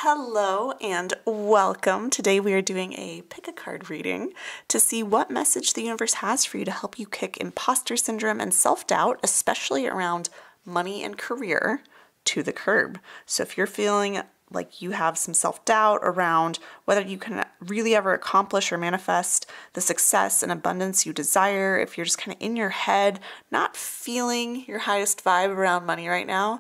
Hello and welcome. Today we are doing a pick a card reading to see what message the universe has for you to help you kick imposter syndrome and self-doubt, especially around money and career, to the curb. So if you're feeling like you have some self-doubt around whether you can really ever accomplish or manifest the success and abundance you desire, if you're just kind of in your head, not feeling your highest vibe around money right now,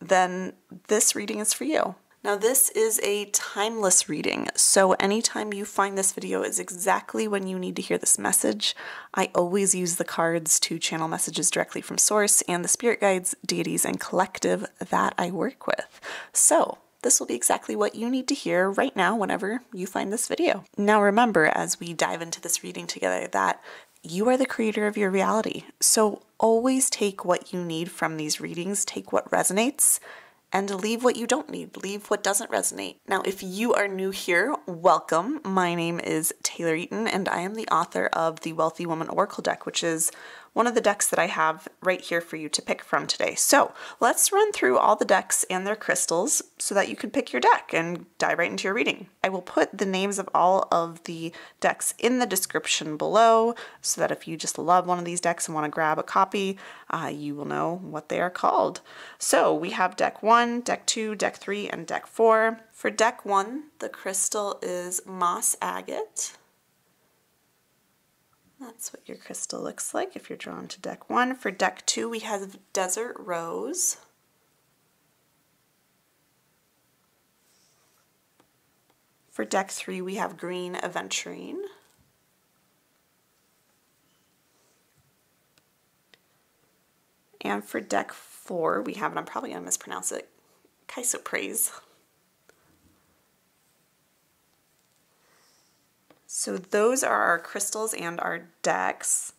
then this reading is for you. Now this is a timeless reading, so anytime you find this video is exactly when you need to hear this message. I always use the cards to channel messages directly from source and the spirit guides, deities, and collective that I work with. So this will be exactly what you need to hear right now whenever you find this video. Now remember, as we dive into this reading together, that you are the creator of your reality. So always take what you need from these readings, take what resonates, and leave what you don't need, leave what doesn't resonate. Now, if you are new here, welcome. My name is Taylor Eaton, and I am the author of the Wealthy Woman Oracle deck, which is one of the decks that I have right here for you to pick from today. So let's run through all the decks and their crystals so that you can pick your deck and dive right into your reading. I will put the names of all of the decks in the description below so that if you just love one of these decks and want to grab a copy, you will know what they are called. So we have deck 1, deck 2, deck 3, and deck 4. For deck 1, the crystal is moss agate. That's what your crystal looks like if you're drawn to deck 1. For deck 2, we have desert rose. For deck 3, we have green aventurine. And for deck 4, we have, and I'm probably going to mispronounce it, chrysoprase. So those are our crystals and our decks.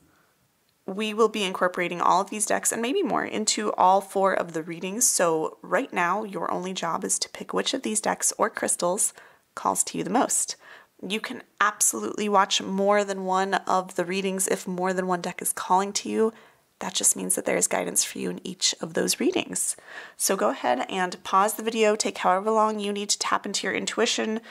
We will be incorporating all of these decks and maybe more into all 4 of the readings. So right now, your only job is to pick which of these decks or crystals calls to you the most. You can absolutely watch more than one of the readings if more than one deck is calling to you. That just means that there is guidance for you in each of those readings. So go ahead and pause the video, take however long you need to tap into your intuition,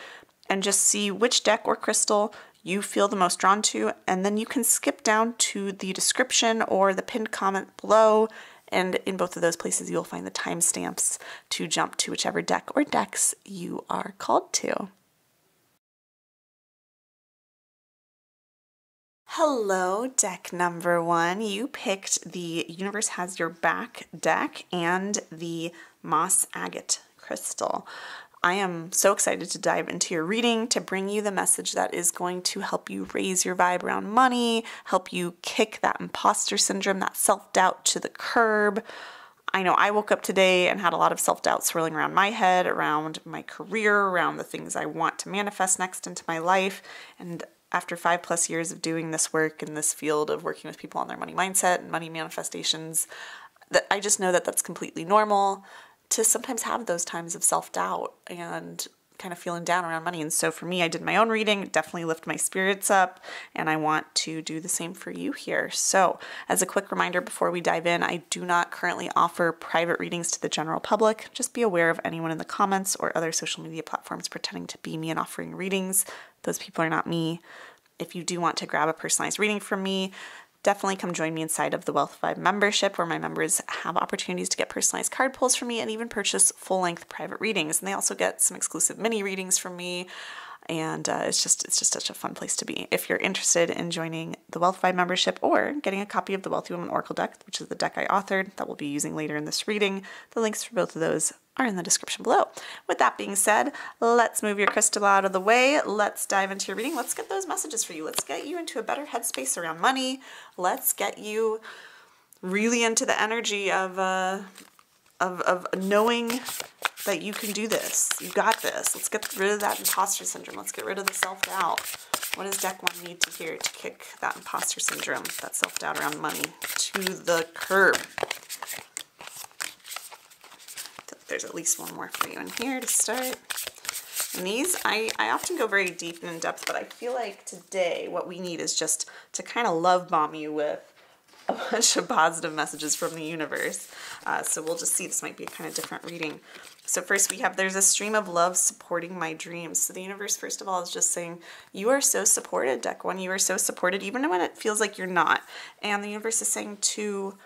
and just see which deck or crystal you feel the most drawn to, and then you can skip down to the description or the pinned comment below, and in both of those places you'll find the timestamps to jump to whichever deck or decks you are called to. Hello, deck number 1. You picked the Universe Has Your Back deck and the moss agate crystal. I am so excited to dive into your reading to bring you the message that is going to help you raise your vibe around money, help you kick that imposter syndrome, that self-doubt to the curb. I know I woke up today and had a lot of self-doubt swirling around my head, around my career, around the things I want to manifest next into my life. And after 5+ years of doing this work in this field of working with people on their money mindset and money manifestations, that I just know that that's completely normal to sometimes have those times of self-doubt and kind of feeling down around money. And so for me, I did my own reading, definitely lift my spirits up, and I want to do the same for you here. So as a quick reminder before we dive in, I do not currently offer private readings to the general public. Just be aware of anyone in the comments or other social media platforms pretending to be me and offering readings. Those people are not me. If you do want to grab a personalized reading from me, definitely come join me inside of the Wealth Vibe membership, where my members have opportunities to get personalized card pulls from me and even purchase full-length private readings. And they also get some exclusive mini readings from me. And it's just such a fun place to be. If you're interested in joining the Wealth Vibe membership or getting a copy of the Wealthy Woman Oracle deck, which is the deck I authored that we'll be using later in this reading, the links for both of those are in the description below. With that being said, let's move your crystal out of the way. Let's dive into your reading. Let's get those messages for you. Let's get you into a better headspace around money. Let's get you really into the energy of knowing that you can do this. You got this. Let's get rid of that imposter syndrome. Let's get rid of the self-doubt. What does deck 1 need to hear to kick that imposter syndrome, that self-doubt around money, to the curb? There's at least one more for you in here to start. And these, I often go very deep and in depth, but I feel like today what we need is just to kind of love bomb you with a bunch of positive messages from the universe. So we'll just see, this might be a kind of different reading. So first we have, there's a stream of love supporting my dreams. So the universe, first of all, is just saying, you are so supported, deck one. You are so supported, even when it feels like you're not. And the universe is saying to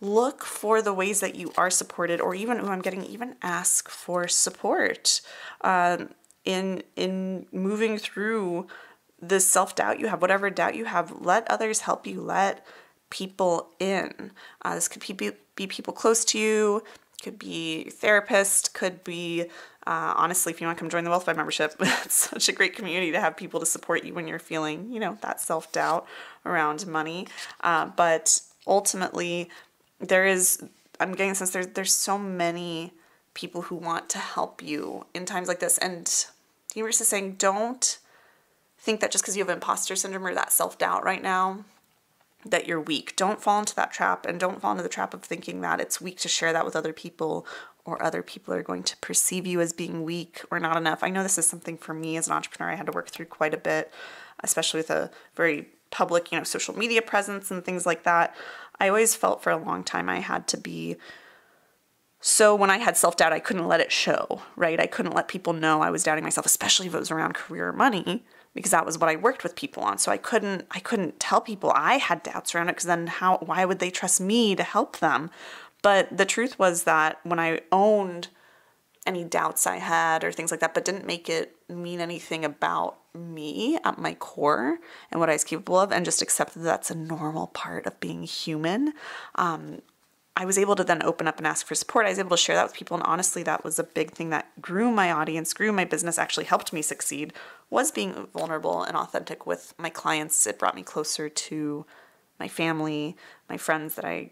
look for the ways that you are supported, or even, I'm getting, even ask for support in moving through this self-doubt you have, whatever doubt you have. Let others help you. Let people in. This could be people close to you, could be your therapist, could be, honestly, if you want to come join the Wealth by membership, it's such a great community to have people to support you when you're feeling, that self-doubt around money. But ultimately, I'm getting the sense there's so many people who want to help you in times like this. And the universe is saying, don't think that just because you have imposter syndrome or that self-doubt right now, that you're weak. Don't fall into that trap, and don't fall into the trap of thinking that it's weak to share that with other people, or other people are going to perceive you as being weak or not enough. I know this is something for me as an entrepreneur I had to work through quite a bit, especially with a very public, social media presence and things like that. I always felt for a long time I had to be, so when I had self-doubt, I couldn't let it show, right? I couldn't let people know I was doubting myself, especially if it was around career or money, because that was what I worked with people on. So I couldn't tell people I had doubts around it, because then why would they trust me to help them? But the truth was that when I owned any doubts I had or things like that, but didn't make it mean anything about me at my core and what I was capable of, and just accepted that that's a normal part of being human, I was able to then open up and ask for support. I was able to share that with people. And honestly, that was a big thing that grew my audience, grew my business, actually helped me succeed, was being vulnerable and authentic with my clients. It brought me closer to my family, my friends that I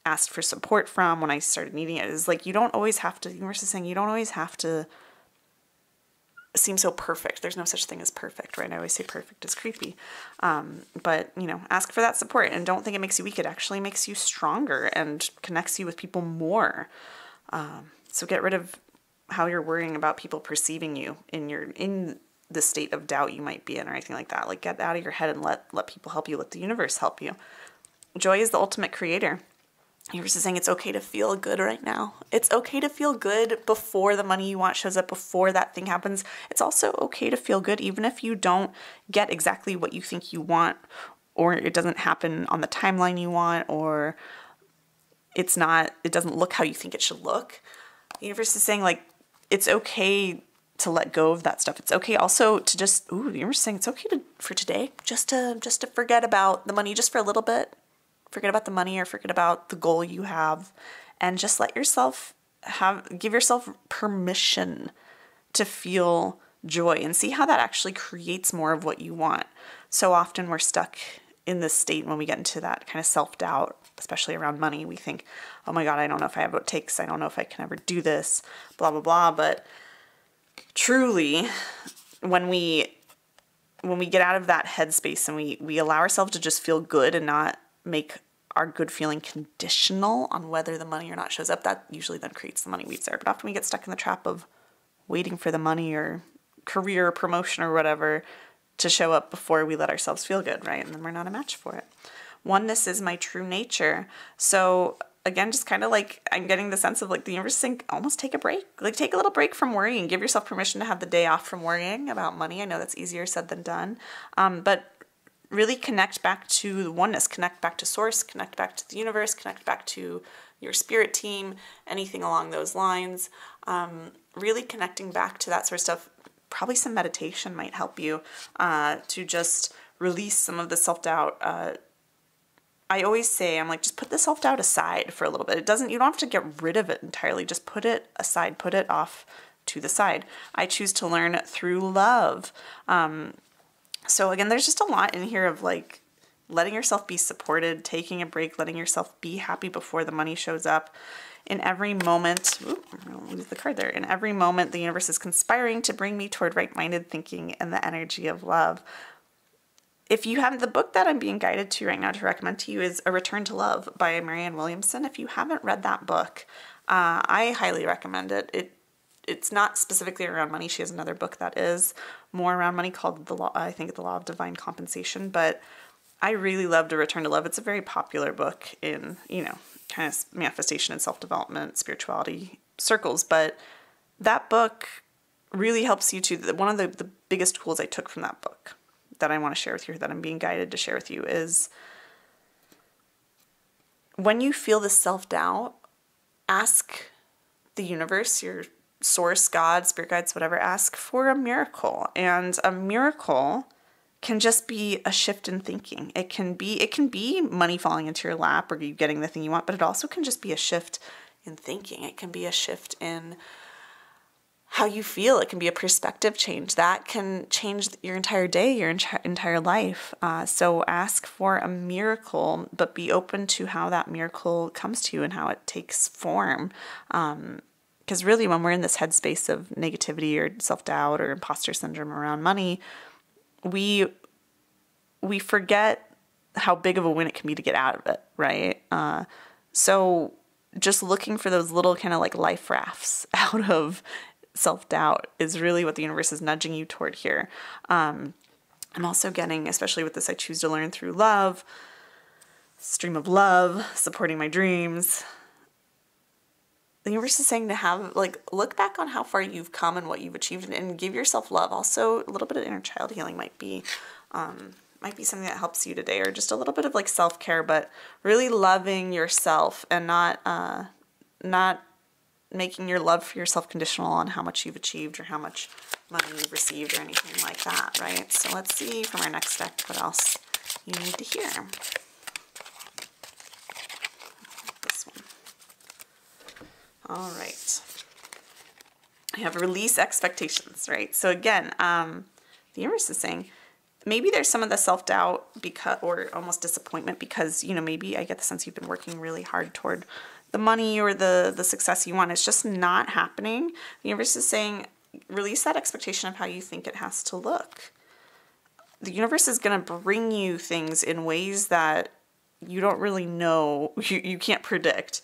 asked for support from when I started needing it. It's like, the universe is saying, you don't always have to seem so perfect. There's no such thing as perfect, right? I always say perfect is creepy. But, ask for that support, and don't think it makes you weak. It actually makes you stronger and connects you with people more. So get rid of how you're worrying about people perceiving you in the state of doubt you might be in or anything like that. Like, get out of your head and let people help you. Let the universe help you. Joy is the ultimate creator. The universe is saying it's okay to feel good right now. It's okay to feel good before the money you want shows up, before that thing happens. It's also okay to feel good even if you don't get exactly what you think you want, or it doesn't happen on the timeline you want, or it doesn't look how you think it should look. The universe is saying, it's okay to let go of that stuff. It's okay also to just, the universe is saying it's okay for today, just to forget about the money just for a little bit. Forget about the money, or forget about the goal you have, and just let yourself give yourself permission to feel joy, and see how that actually creates more of what you want. So often we're stuck in this state when we get into that kind of self-doubt, especially around money. We think, oh my God, I don't know if I have what it takes. I don't know if I can ever do this, blah, blah, blah. But truly, when we get out of that headspace and we allow ourselves to just feel good and not make our good feeling conditional on whether the money or not shows up, that usually then creates the money weeds there. But often we get stuck in the trap of waiting for the money or career or promotion or whatever to show up before we let ourselves feel good, right? And then we're not a match for it. Oneness is my true nature. So again, just kind of I'm getting the sense of the universe saying, almost take a break. Take a little break from worrying. Give yourself permission to have the day off from worrying about money. I know that's easier said than done. But really connect back to the oneness, connect back to source, connect back to the universe, connect back to your spirit team, anything along those lines. Really connecting back to that sort of stuff. Probably some meditation might help you to just release some of the self-doubt. I always say, just put the self-doubt aside for a little bit. You don't have to get rid of it entirely. Just put it aside, put it off to the side. I choose to learn through love. So again, there's just a lot in here of letting yourself be supported, taking a break, letting yourself be happy before the money shows up. In every moment, I'm going to lose the card there. In every moment, the universe is conspiring to bring me toward right-minded thinking and the energy of love. If you haven't, the book that I'm being guided to right now to recommend to you is A Return to Love by Marianne Williamson. If you haven't read that book, I highly recommend it. It's not specifically around money. She has another book that is more around money called The Law of Divine Compensation. But I really loved A Return to Love. It's a very popular book in, kind of manifestation and self-development, spirituality circles. But that book really helps you to, one of the biggest tools I took from that book that I want to share with you, that I'm being guided to share with you, is when you feel this self-doubt, ask the universe, your source, God, spirit guides, whatever, ask for a miracle. And a miracle can just be a shift in thinking. It can be money falling into your lap or you getting the thing you want, but it also can just be a shift in thinking. It can be a shift in how you feel. It can be a perspective change that can change your entire day, your entire life. So ask for a miracle, but be open to how that miracle comes to you and how it takes form. Because really, when we're in this headspace of negativity or self-doubt or imposter syndrome around money, we forget how big of a win it can be to get out of it, right? So just looking for those little kind of like life rafts out of self-doubt is really what the universe is nudging you toward here. I'm also getting, especially with this, I choose to learn through love, stream of love, supporting my dreams. The universe is saying to have, like, look back on how far you've come and what you've achieved and give yourself love. Also, a little bit of inner child healing might be something that helps you today, or just a little bit of like self-care, but really loving yourself and not making your love for yourself conditional on how much you've achieved or how much money you've received or anything like that, right? So let's see from our next deck what else you need to hear. This one. All right. I have release expectations, right? So again, the universe is saying maybe there's some of the self-doubt or almost disappointment because, maybe I get the sense you've been working really hard toward the money or the success you want. It's just not happening. The universe is saying, release that expectation of how you think it has to look. The universe is going to bring you things in ways that you don't really know, you can't predict.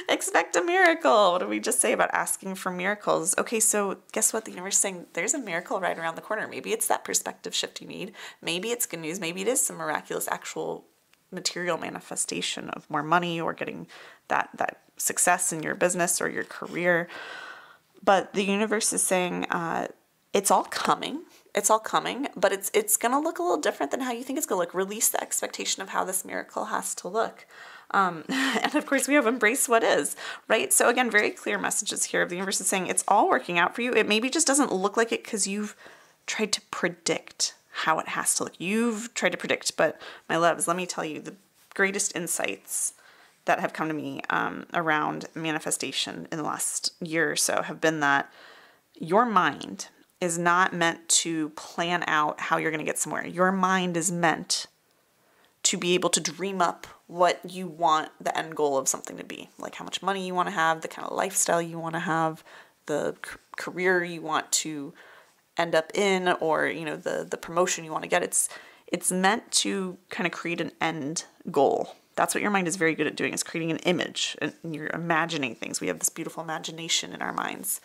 Expect a miracle. What did we just say about asking for miracles? Okay, so guess what? The universe is saying there's a miracle right around the corner. Maybe it's that perspective shift you need. Maybe it's good news. Maybe it is some miraculous actual material manifestation of more money or getting that success in your business or your career. But the universe is saying it's all coming. It's all coming, but it's going to look a little different than how you think it's going to look. Release the expectation of how this miracle has to look. And of course, we have embrace what is, right? So again, very clear messages here of the universe is saying it's all working out for you. It maybe just doesn't look like it because you've tried to predict how it has to look. You've tried to predict, but my loves, let me tell you, the greatest insights that have come to me around manifestation in the last year or so have been that your mind is not meant to plan out how you're going to get somewhere. Your mind is meant to be able to dream up what you want the end goal of something to be, like how much money you want to have, the kind of lifestyle you want to have, the career you want to end up in, or the promotion you want to get. It's meant to kind of create an end goal. That's what your mind is very good at doing, is creating an image, and you're imagining things. We have this beautiful imagination in our minds.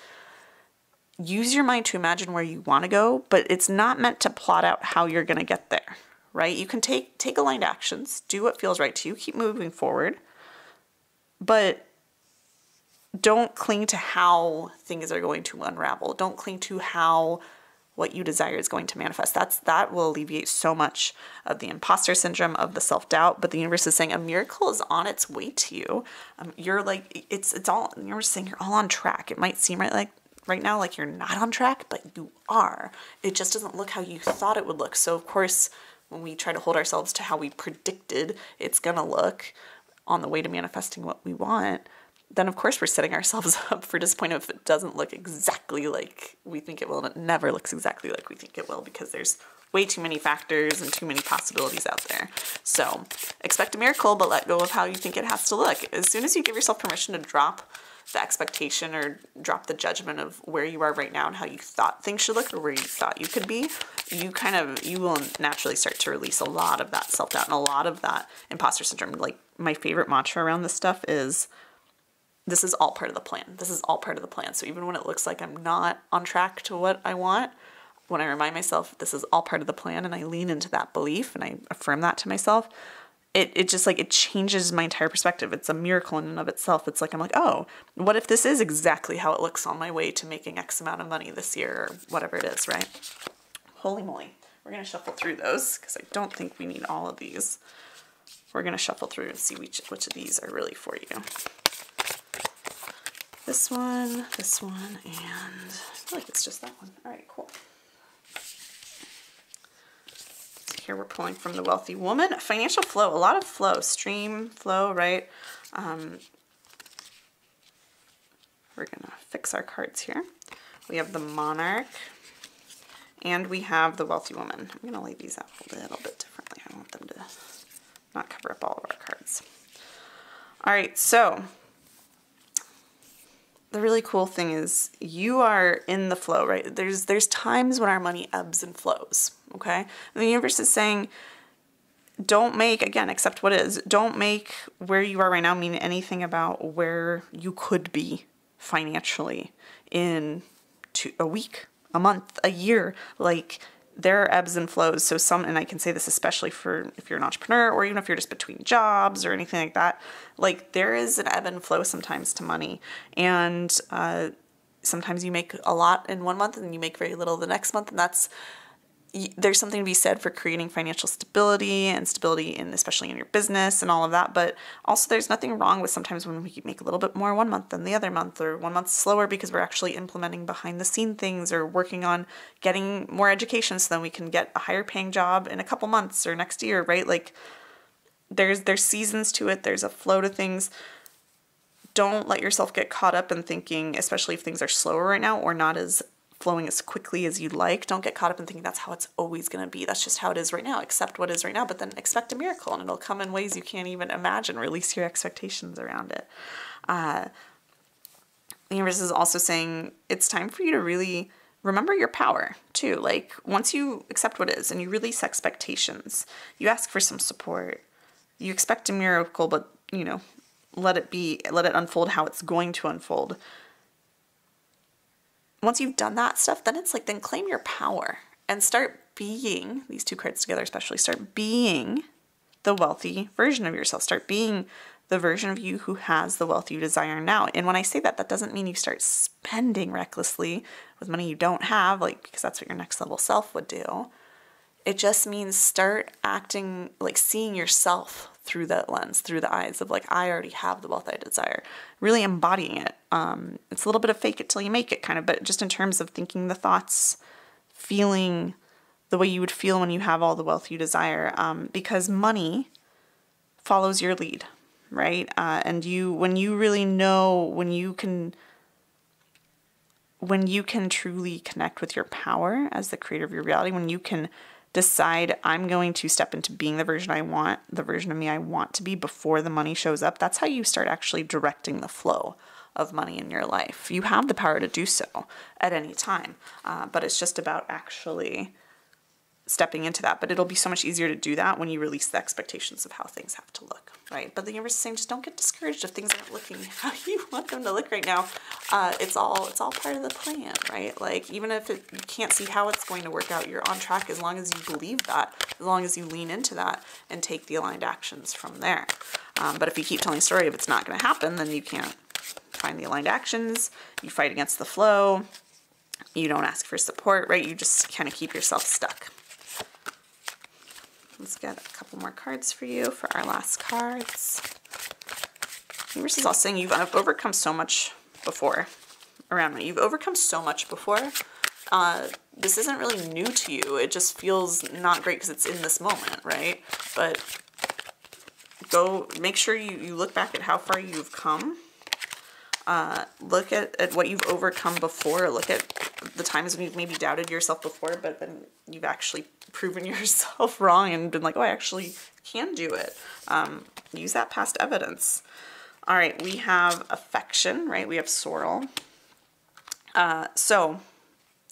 Use your mind to imagine where you want to go, but it's not meant to plot out how you're going to get there, right? You can take aligned actions, do what feels right to you, keep moving forward, but don't cling to how things are going to unravel. Don't cling to how what you desire is going to manifest. That will alleviate so much of the imposter syndrome, of the self-doubt. But the universe is saying a miracle is on its way to you. You're like, it's all, the universe is saying you're all on track. It might seem right now like you're not on track, but you are. It just doesn't look how you thought it would look. So of course, when we try to hold ourselves to how we predicted it's gonna look on the way to manifesting what we want, then of course we're setting ourselves up for disappointment if it doesn't look exactly like we think it will, and it never looks exactly like we think it will because there's way too many factors and too many possibilities out there. So expect a miracle, but let go of how you think it has to look. As soon as you give yourself permission to drop the expectation or drop the judgment of where you are right now and how you thought things should look or where you thought you could be, you will naturally start to release a lot of that self-doubt and a lot of that imposter syndrome. Like, my favorite mantra around this stuff is, this is all part of the plan. This is all part of the plan. So even when it looks like I'm not on track to what I want, when I remind myself this is all part of the plan and I lean into that belief and I affirm that to myself, it just like, it changes my entire perspective. It's a miracle in and of itself. It's like, I'm like, oh, what if this is exactly how it looks on my way to making X amount of money this year or whatever it is, right? Holy moly. We're going to shuffle through those because I don't think we need all of these. We're going to shuffle through and see which of these are really for you. This one, and I feel like it's just that one. All right, cool. Here we're pulling from the Wealthy Woman. Financial flow, a lot of flow, stream flow, right? We're gonna fix our cards here. We have the Monarch and we have the Wealthy Woman. I'm gonna lay these out a little bit differently. I want them to not cover up all of our cards. All right, so the really cool thing is you are in the flow, right? There's times when our money ebbs and flows, okay? And the universe is saying, don't make, again, accept what is. Don't make where you are right now mean anything about where you could be financially in a week, a month, a year. Like, there are ebbs and flows. So and I can say this especially for if you're an entrepreneur or even if you're just between jobs or anything like that, like there is an ebb and flow sometimes to money. And sometimes you make a lot in one month and you make very little the next month. And there's something to be said for creating financial stability and stability especially in your business and all of that. But also there's nothing wrong with sometimes when we make a little bit more one month than the other month, or 1 month slower because we're actually implementing behind the scene things or working on getting more education so then we can get a higher paying job in a couple months or next year, right? Like there's seasons to it. There's a flow to things. Don't let yourself get caught up in thinking, especially if things are slower right now or not as flowing as quickly as you'd like. Don't get caught up in thinking that's how it's always going to be. That's just how it is right now. Accept what is right now, but then expect a miracle and it'll come in ways you can't even imagine. Release your expectations around it. The universe is also saying it's time for you to really remember your power too. Like once you accept what is and you release expectations, you ask for some support, you expect a miracle, but let it unfold how it's going to unfold. Once you've done that stuff, then it's like, then claim your power and start being, these two cards together especially, start being the wealthy version of yourself. Start being the version of you who has the wealth you desire now. And when I say that, that doesn't mean you start spending recklessly with money you don't have, like, because that's what your next level self would do. It just means start acting, like seeing yourself through that lens, through the eyes of like, I already have the wealth I desire. Really embodying it. It's a little bit of fake it till you make it kind of, but just in terms of thinking the thoughts, feeling the way you would feel when you have all the wealth you desire. Because money follows your lead, right? And when you really know, when you can truly connect with your power as the creator of your reality, when you can decide I'm going to step into being the version I want, the version of me I want to be before the money shows up, that's how you start actually directing the flow of money in your life. You have the power to do so at any time, but it's just about actually stepping into that. But it'll be so much easier to do that when you release the expectations of how things have to look, right? But the universe is saying just don't get discouraged if things aren't looking how you want them to look right now. It's all part of the plan, right? Like even if you can't see how it's going to work out, you're on track as long as you believe that, as long as you lean into that and take the aligned actions from there. But if you keep telling a story of it's not going to happen, then you can't find the aligned actions. You fight against the flow. You don't ask for support, right? You just kind of keep yourself stuck. Let's get a couple more cards for you for our last cards. The universe is also saying you've overcome so much before around money. You've overcome so much before. This isn't really new to you. It just feels not great because it's in this moment, right? But go make sure you look back at how far you've come. Look at what you've overcome before. Look at the times when you've maybe doubted yourself before, but then you've actually proven yourself wrong and been like, oh, I actually can do it. Use that past evidence. All right, we have affection, right? We have sorrel. So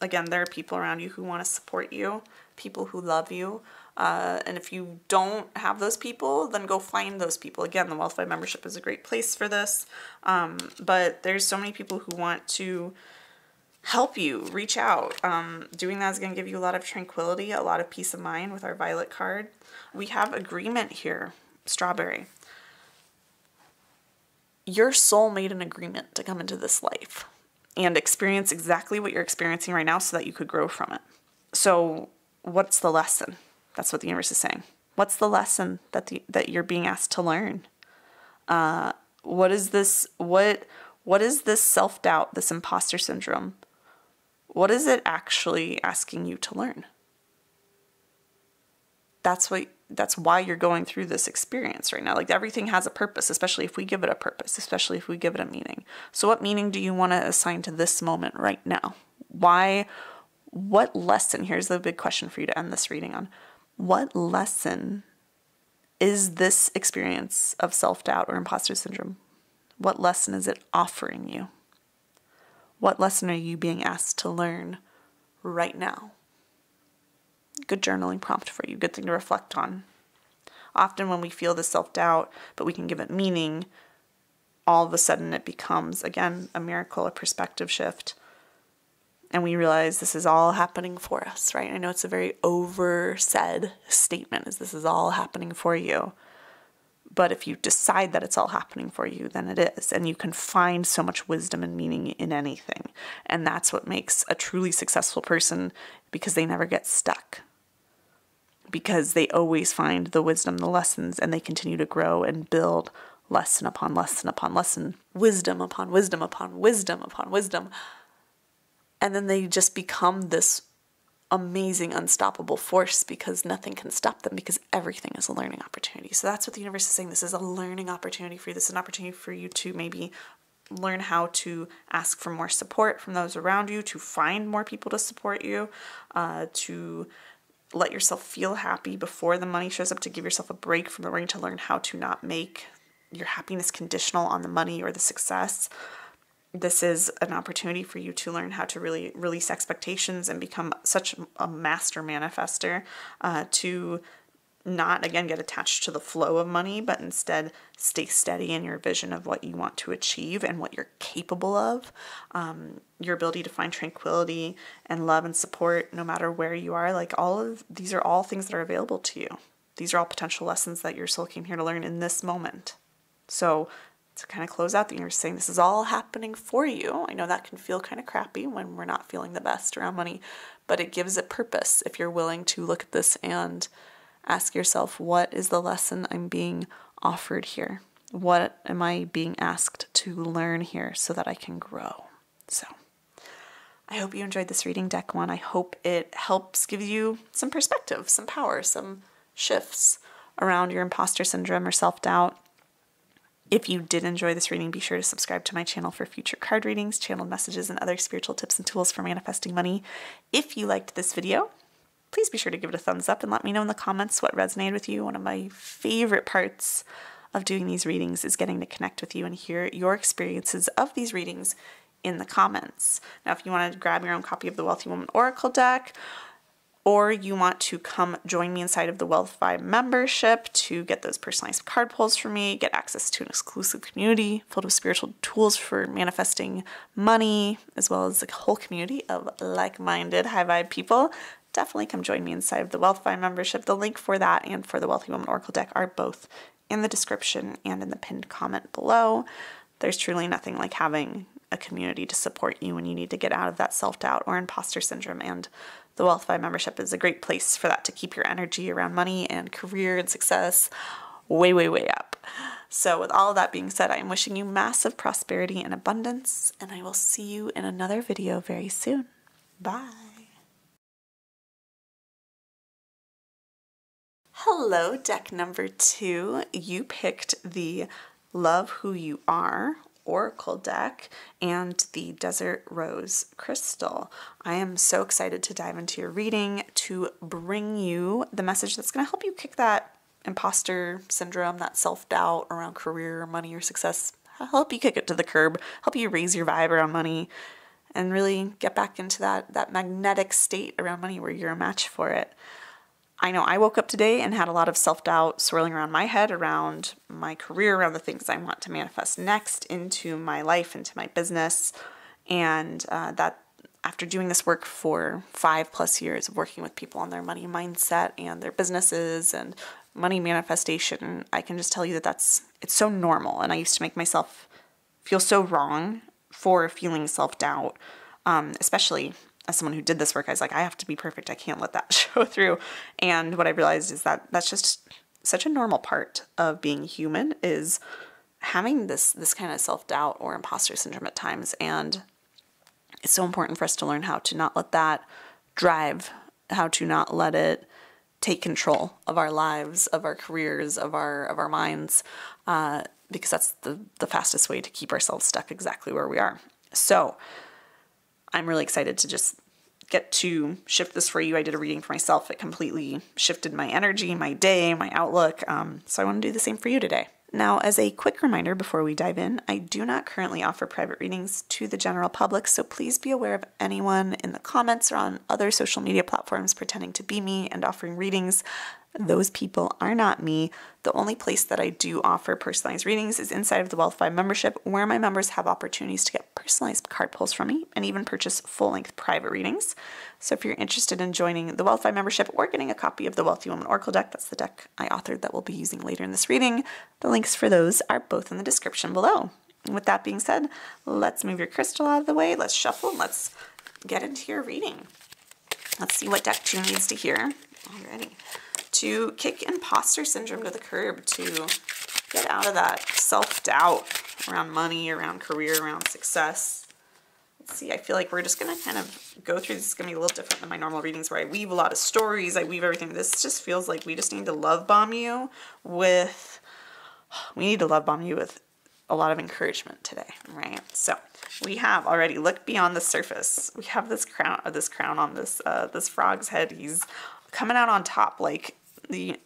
again, there are people around you who want to support you, people who love you. And if you don't have those people, then go find those people. Again, the Wealthified membership is a great place for this. But there's so many people who want to help you. Reach out. Doing that is going to give you a lot of tranquility, a lot of peace of mind with our violet card. We have agreement here. strawberry. Your soul made an agreement to come into this life and experience exactly what you're experiencing right now so that you could grow from it. So what's the lesson? That's what the universe is saying. What's the lesson that you're being asked to learn? What is this? What is this self-doubt, this imposter syndrome? What is it actually asking you to learn? That's why you're going through this experience right now. Like, everything has a purpose, especially if we give it a purpose, especially if we give it a meaning. So what meaning do you want to assign to this moment right now? What lesson, here's the big question for you to end this reading on. What lesson is this experience of self-doubt or imposter syndrome? What lesson is it offering you? What lesson are you being asked to learn right now? Good journaling prompt for you, good thing to reflect on. Often when we feel this self-doubt, but we can give it meaning, all of a sudden it becomes, again, a miracle, a perspective shift. And we realize this is all happening for us, right? I know it's a very over-said statement, is this is all happening for you. But if you decide that it's all happening for you, then it is. And you can find so much wisdom and meaning in anything. And that's what makes a truly successful person, because they never get stuck. Because they always find the wisdom, the lessons, and they continue to grow and build lesson upon lesson upon lesson, wisdom upon wisdom upon wisdom upon wisdom. And then they just become this amazing, unstoppable force, because nothing can stop them, because everything is a learning opportunity. So that's what the universe is saying. This is a learning opportunity for you. This is an opportunity for you to maybe learn how to ask for more support from those around you, to find more people to support you, to let yourself feel happy before the money shows up, to give yourself a break from the worry, to learn how to not make your happiness conditional on the money or the success. This is an opportunity for you to learn how to really release expectations and become such a master manifester, to not, again, get attached to the flow of money, but instead stay steady in your vision of what you want to achieve and what you're capable of. Your ability to find tranquility and love and support no matter where you are. Like, all of these are all things that are available to you. These are all potential lessons that your soul came here to learn in this moment. So to kind of close out, the universe saying this is all happening for you. I know that can feel kind of crappy when we're not feeling the best around money, but it gives it purpose if you're willing to look at this and ask yourself, what is the lesson I'm being offered here? What am I being asked to learn here so that I can grow? So I hope you enjoyed this reading, Deck 1. I hope it helps give you some perspective, some power, some shifts around your imposter syndrome or self-doubt. If you did enjoy this reading, be sure to subscribe to my channel for future card readings, channeled messages, and other spiritual tips and tools for manifesting money. If you liked this video, please be sure to give it a thumbs up and let me know in the comments what resonated with you. One of my favorite parts of doing these readings is getting to connect with you and hear your experiences of these readings in the comments. Now, if you want to grab your own copy of the Wealthy Woman Oracle deck, or you want to come join me inside of the Wealth Vibe membership to get those personalized card pulls from me, get access to an exclusive community filled with spiritual tools for manifesting money, as well as a whole community of like-minded, high-vibe people, definitely come join me inside of the Wealth Vibe membership. The link for that and for the Wealthy Woman Oracle deck are both in the description and in the pinned comment below. There's truly nothing like having a community to support you when you need to get out of that self-doubt or imposter syndrome, and the Wealth Vibe membership is a great place for that, to keep your energy around money and career and success way, way, way up. So with all of that being said, I am wishing you massive prosperity and abundance, and I will see you in another video very soon. Bye. Hello, deck number 2. You picked the Love Who You Are Oracle deck and the Desert Rose Crystal. I am so excited to dive into your reading to bring you the message that's going to help you kick that imposter syndrome, that self-doubt around career, money, or success. Help you kick it to the curb, help you raise your vibe around money, and really get back into that magnetic state around money where you're a match for it. I know I woke up today and had a lot of self-doubt swirling around my head, around my career, around the things I want to manifest next into my life, into my business. And that after doing this work for 5+ years of working with people on their money mindset and their businesses and money manifestation, I can just tell you that it's so normal. And I used to make myself feel so wrong for feeling self-doubt, especially as someone who did this work. I was like, I have to be perfect. I can't let that show through. And what I realized is that that's just such a normal part of being human, is having this kind of self-doubt or imposter syndrome at times. And it's so important for us to learn how to not let that drive, how to not let it take control of our lives, of our careers, of our minds, because that's the fastest way to keep ourselves stuck exactly where we are. So I'm really excited to just get to shift this for you. I did a reading for myself. It completely shifted my energy, my day, my outlook. So I want to do the same for you today. Now, as a quick reminder before we dive in, I do not currently offer private readings to the general public, so please be aware of anyone in the comments or on other social media platforms pretending to be me and offering readings. Those people are not me. The only place that I do offer personalized readings is inside of the Wealth Vibe membership, where my members have opportunities to get personalized card pulls from me and even purchase full-length private readings. So if you're interested in joining the Wealth Vibe membership or getting a copy of the Wealthy Woman Oracle deck, that's the deck I authored that we'll be using later in this reading, the links for those are both in the description below. And with that being said, let's move your crystal out of the way, let's shuffle, and let's get into your reading. Let's see what deck 2 needs to hear. Alrighty. To kick imposter syndrome to the curb, to get out of that self-doubt around money, around career, around success. Let's see, I feel like we're just going to kind of go through, this is going to be a little different than my normal readings where I weave a lot of stories, I weave everything. This just feels like we just need to love bomb you with, a lot of encouragement today, right? So we have already looked beyond the surface. We have this crown on this frog's head. He's coming out on top. Like,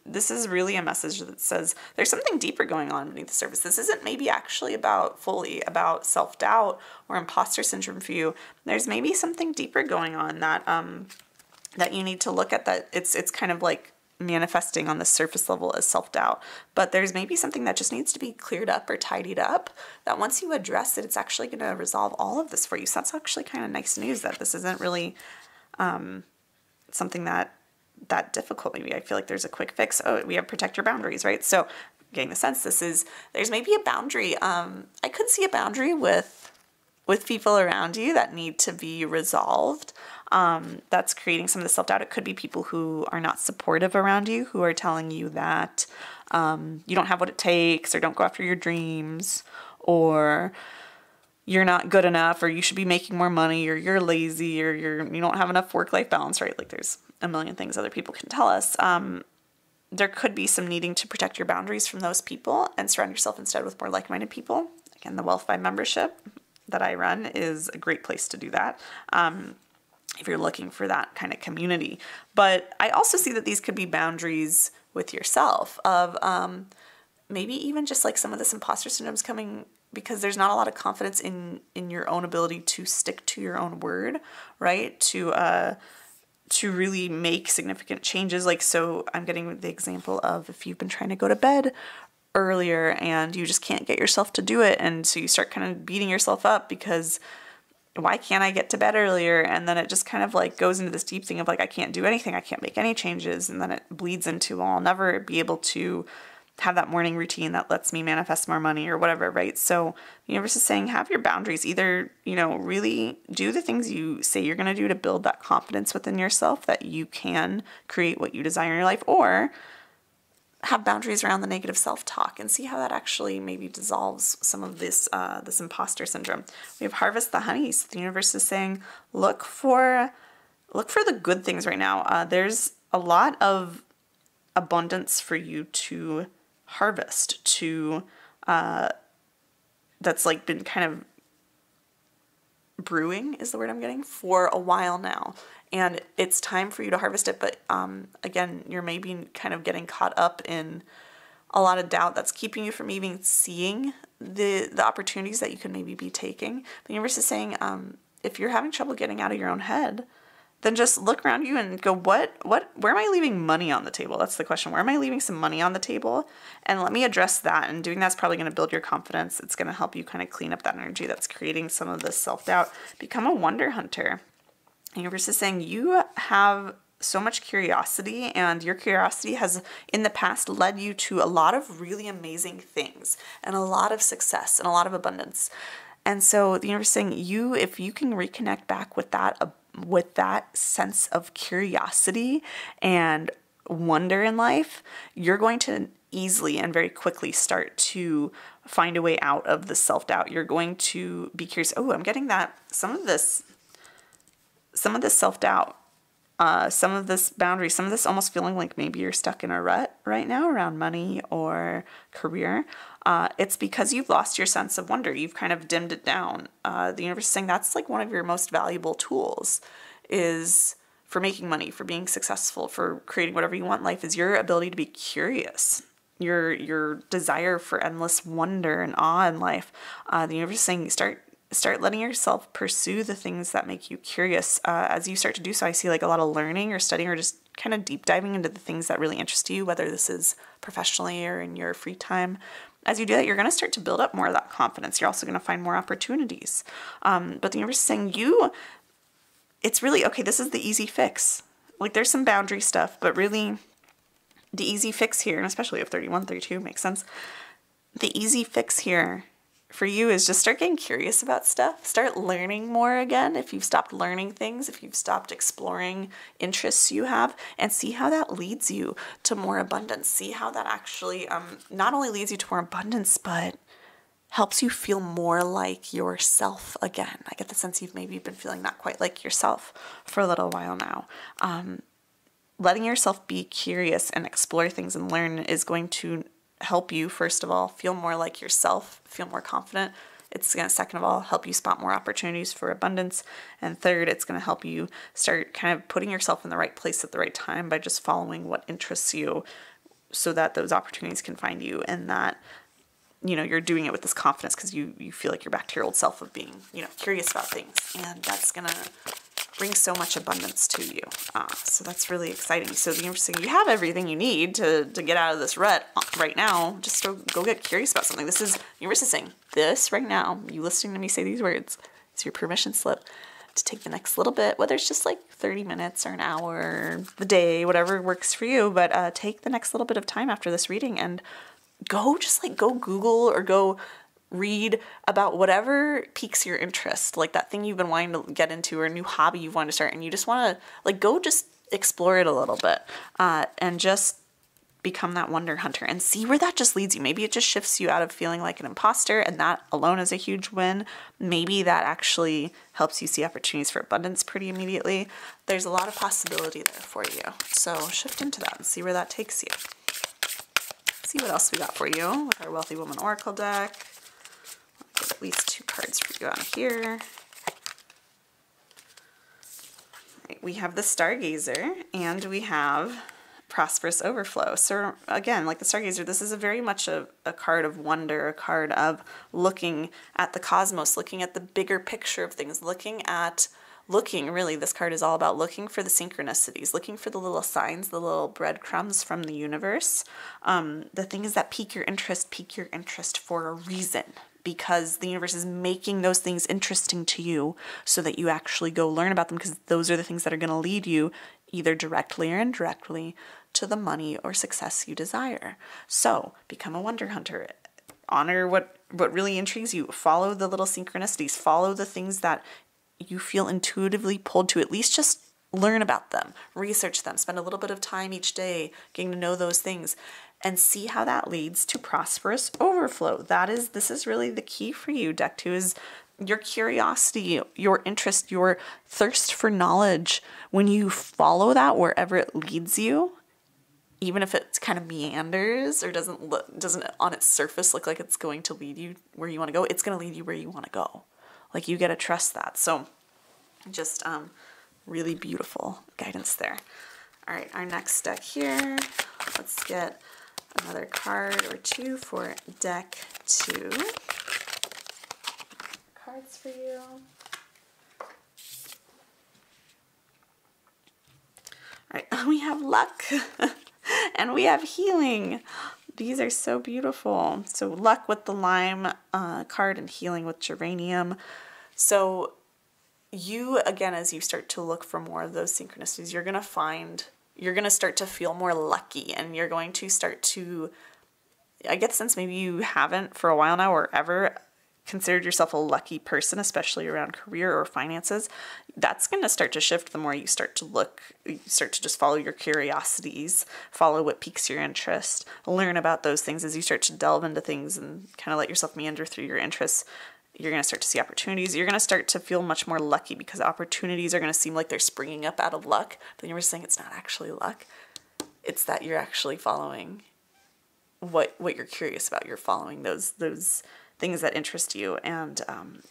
this is really a message that says there's something deeper going on beneath the surface. This isn't maybe actually fully about self-doubt or imposter syndrome for you. There's maybe something deeper going on that that you need to look at, that it's kind of like manifesting on the surface level as self-doubt. But there's maybe something that just needs to be cleared up or tidied up, that once you address it, it's actually going to resolve all of this for you. So that's actually kind of nice news, that this isn't really something that difficult. Maybe I feel like there's a quick fix. Oh, we have protect your boundaries, right? So getting the sense there's maybe a boundary. I could see a boundary with people around you that need to be resolved. That's creating some of the self-doubt. It could be people who are not supportive around you, who are telling you that you don't have what it takes, or don't go after your dreams, or you're not good enough, or you should be making more money, or you're lazy, or you don't have enough work-life balance, right? Like, there's a million things other people can tell us. There could be some needing to protect your boundaries from those people and surround yourself instead with more like-minded people. Again, the Wealth Vibe membership that I run is a great place to do that, if you're looking for that kind of community. But I also see that these could be boundaries with yourself, of maybe even just like some of this imposter syndrome's coming because there's not a lot of confidence in your own ability to stick to your own word, right? To really make significant changes. Like, so I'm getting the example of if you've been trying to go to bed earlier and you just can't get yourself to do it, and so you start kind of beating yourself up because why can't I get to bed earlier? And then it just kind of like goes into this deep thing of like, I can't do anything, I can't make any changes, and then it bleeds into, well, I'll never be able to have that morning routine that lets me manifest more money or whatever, right? So the universe is saying, have your boundaries. Either, really do the things you say you're going to do to build that confidence within yourself that you can create what you desire in your life, or have boundaries around the negative self-talk and see how that actually maybe dissolves some of this this imposter syndrome. We have harvest the honeys. The universe is saying, look for the good things right now. There's a lot of abundance for you to harvest, that's like been kind of brewing is the word I'm getting for a while now, and it's time for you to harvest it. But again, you're maybe kind of getting caught up in a lot of doubt that's keeping you from even seeing the opportunities that you could maybe be taking. The universe is saying, if you're having trouble getting out of your own head, then just look around you and go, where am I leaving money on the table? That's the question. Where am I leaving some money on the table? And let me address that. And doing that's probably going to build your confidence. It's going to help you kind of clean up that energy that's creating some of this self-doubt. Become a wonder hunter. The universe is saying you have so much curiosity, and your curiosity has in the past led you to a lot of really amazing things and a lot of success and a lot of abundance. And so the universe is saying, if you can reconnect back with that sense of curiosity and wonder in life, you're going to easily and very quickly start to find a way out of the self-doubt. You're going to be curious. Oh, I'm getting that some of this self-doubt, some of this boundary, some of this almost feeling like maybe you're stuck in a rut right now around money or career. It's because you've lost your sense of wonder. You've kind of dimmed it down. The universe is saying that's like one of your most valuable tools is for making money, for being successful, for creating whatever you want in life, is your ability to be curious. Your desire for endless wonder and awe in life. The universe is saying start letting yourself pursue the things that make you curious. As you start to do so, I see like a lot of learning or studying or just kind of deep diving into the things that really interest you, whether this is professionally or in your free time. As you do that, you're going to start to build up more of that confidence. You're also going to find more opportunities. But the universe is saying it's really, okay, this is the easy fix. Like there's some boundary stuff, but really the easy fix here, and especially if 31, 32 makes sense, the easy fix here for you is just start getting curious about stuff. Start learning more again if you've stopped learning things, if you've stopped exploring interests you have, and see how that leads you to more abundance. See how that actually not only leads you to more abundance, but helps you feel more like yourself again. I get the sense you've maybe been feeling not quite like yourself for a little while now. Letting yourself be curious and explore things and learn is going to help you, first of all, feel more like yourself, feel more confident. It's going to, second of all, help you spot more opportunities for abundance. And third, it's going to help you start kind of putting yourself in the right place at the right time by just following what interests you so that those opportunities can find you, and that, you know, you're doing it with this confidence because you feel like you're back to your old self of being, you know, curious about things. And that's going to bring so much abundance to you. So that's really exciting. So the universe is saying you have everything you need to get out of this rut right now. Just go get curious about something. This is, the universe is saying this right now, you listening to me say these words, it's your permission slip to take the next little bit, whether it's just like 30 minutes or an hour, the day, whatever works for you. But take the next little bit of time after this reading and go Google or go read about whatever piques your interest, like that thing you've been wanting to get into or a new hobby you've wanted to start, and you just want to like go just explore it a little bit and just become that wonder hunter and see where that just leads you. Maybe it just shifts you out of feeling like an imposter, and that alone is a huge win. Maybe that actually helps you see opportunities for abundance pretty immediately. There's a lot of possibility there for you. So shift into that and see where that takes you. See what else we got for you with our Wealthy Woman Oracle deck. Get at least 2 cards for you out here. Right, we have the Stargazer and we have Prosperous Overflow. So again, like the Stargazer, this is very much a card of wonder, a card of looking at the cosmos, looking at the bigger picture of things, really, this card is all about looking for the synchronicities, looking for the little signs, the little breadcrumbs from the universe, the things that pique your interest for a reason, because the universe is making those things interesting to you so that you actually go learn about them, because those are the things that are going to lead you either directly or indirectly to the money or success you desire. So become a wonder hunter. Honor what really intrigues you. Follow the little synchronicities. Follow the things that you feel intuitively pulled to. At least just learn about them, research them, spend a little bit of time each day getting to know those things, and see how that leads to prosperous overflow. This is really the key for you, Deck 2, is your curiosity, your interest, your thirst for knowledge. When you follow that wherever it leads you, even if it kind of meanders or doesn't on its surface look like it's going to lead you where you want to go, it's going to lead you where you want to go. Like, you got to trust that. So just really beautiful guidance there. All right, our next deck here. Let's get another card or 2 for deck 2. Cards for you. All right, we have luck and we have healing. These are so beautiful. So luck with the lime card and healing with geranium. So you, again, as you start to look for more of those synchronicities, you're going to start to feel more lucky, and you're going to start to, I get the sense maybe you haven't for a while now or ever considered yourself a lucky person, especially around career or finances. That's going to start to shift the more you start to just follow your curiosities, follow what piques your interest, learn about those things. As you start to delve into things and kind of let yourself meander through your interests, you're going to start to see opportunities. You're going to start to feel much more lucky because opportunities are going to seem like they're springing up out of luck. But you were saying it's not actually luck. It's that you're actually following what you're curious about. You're following those things that interest you, and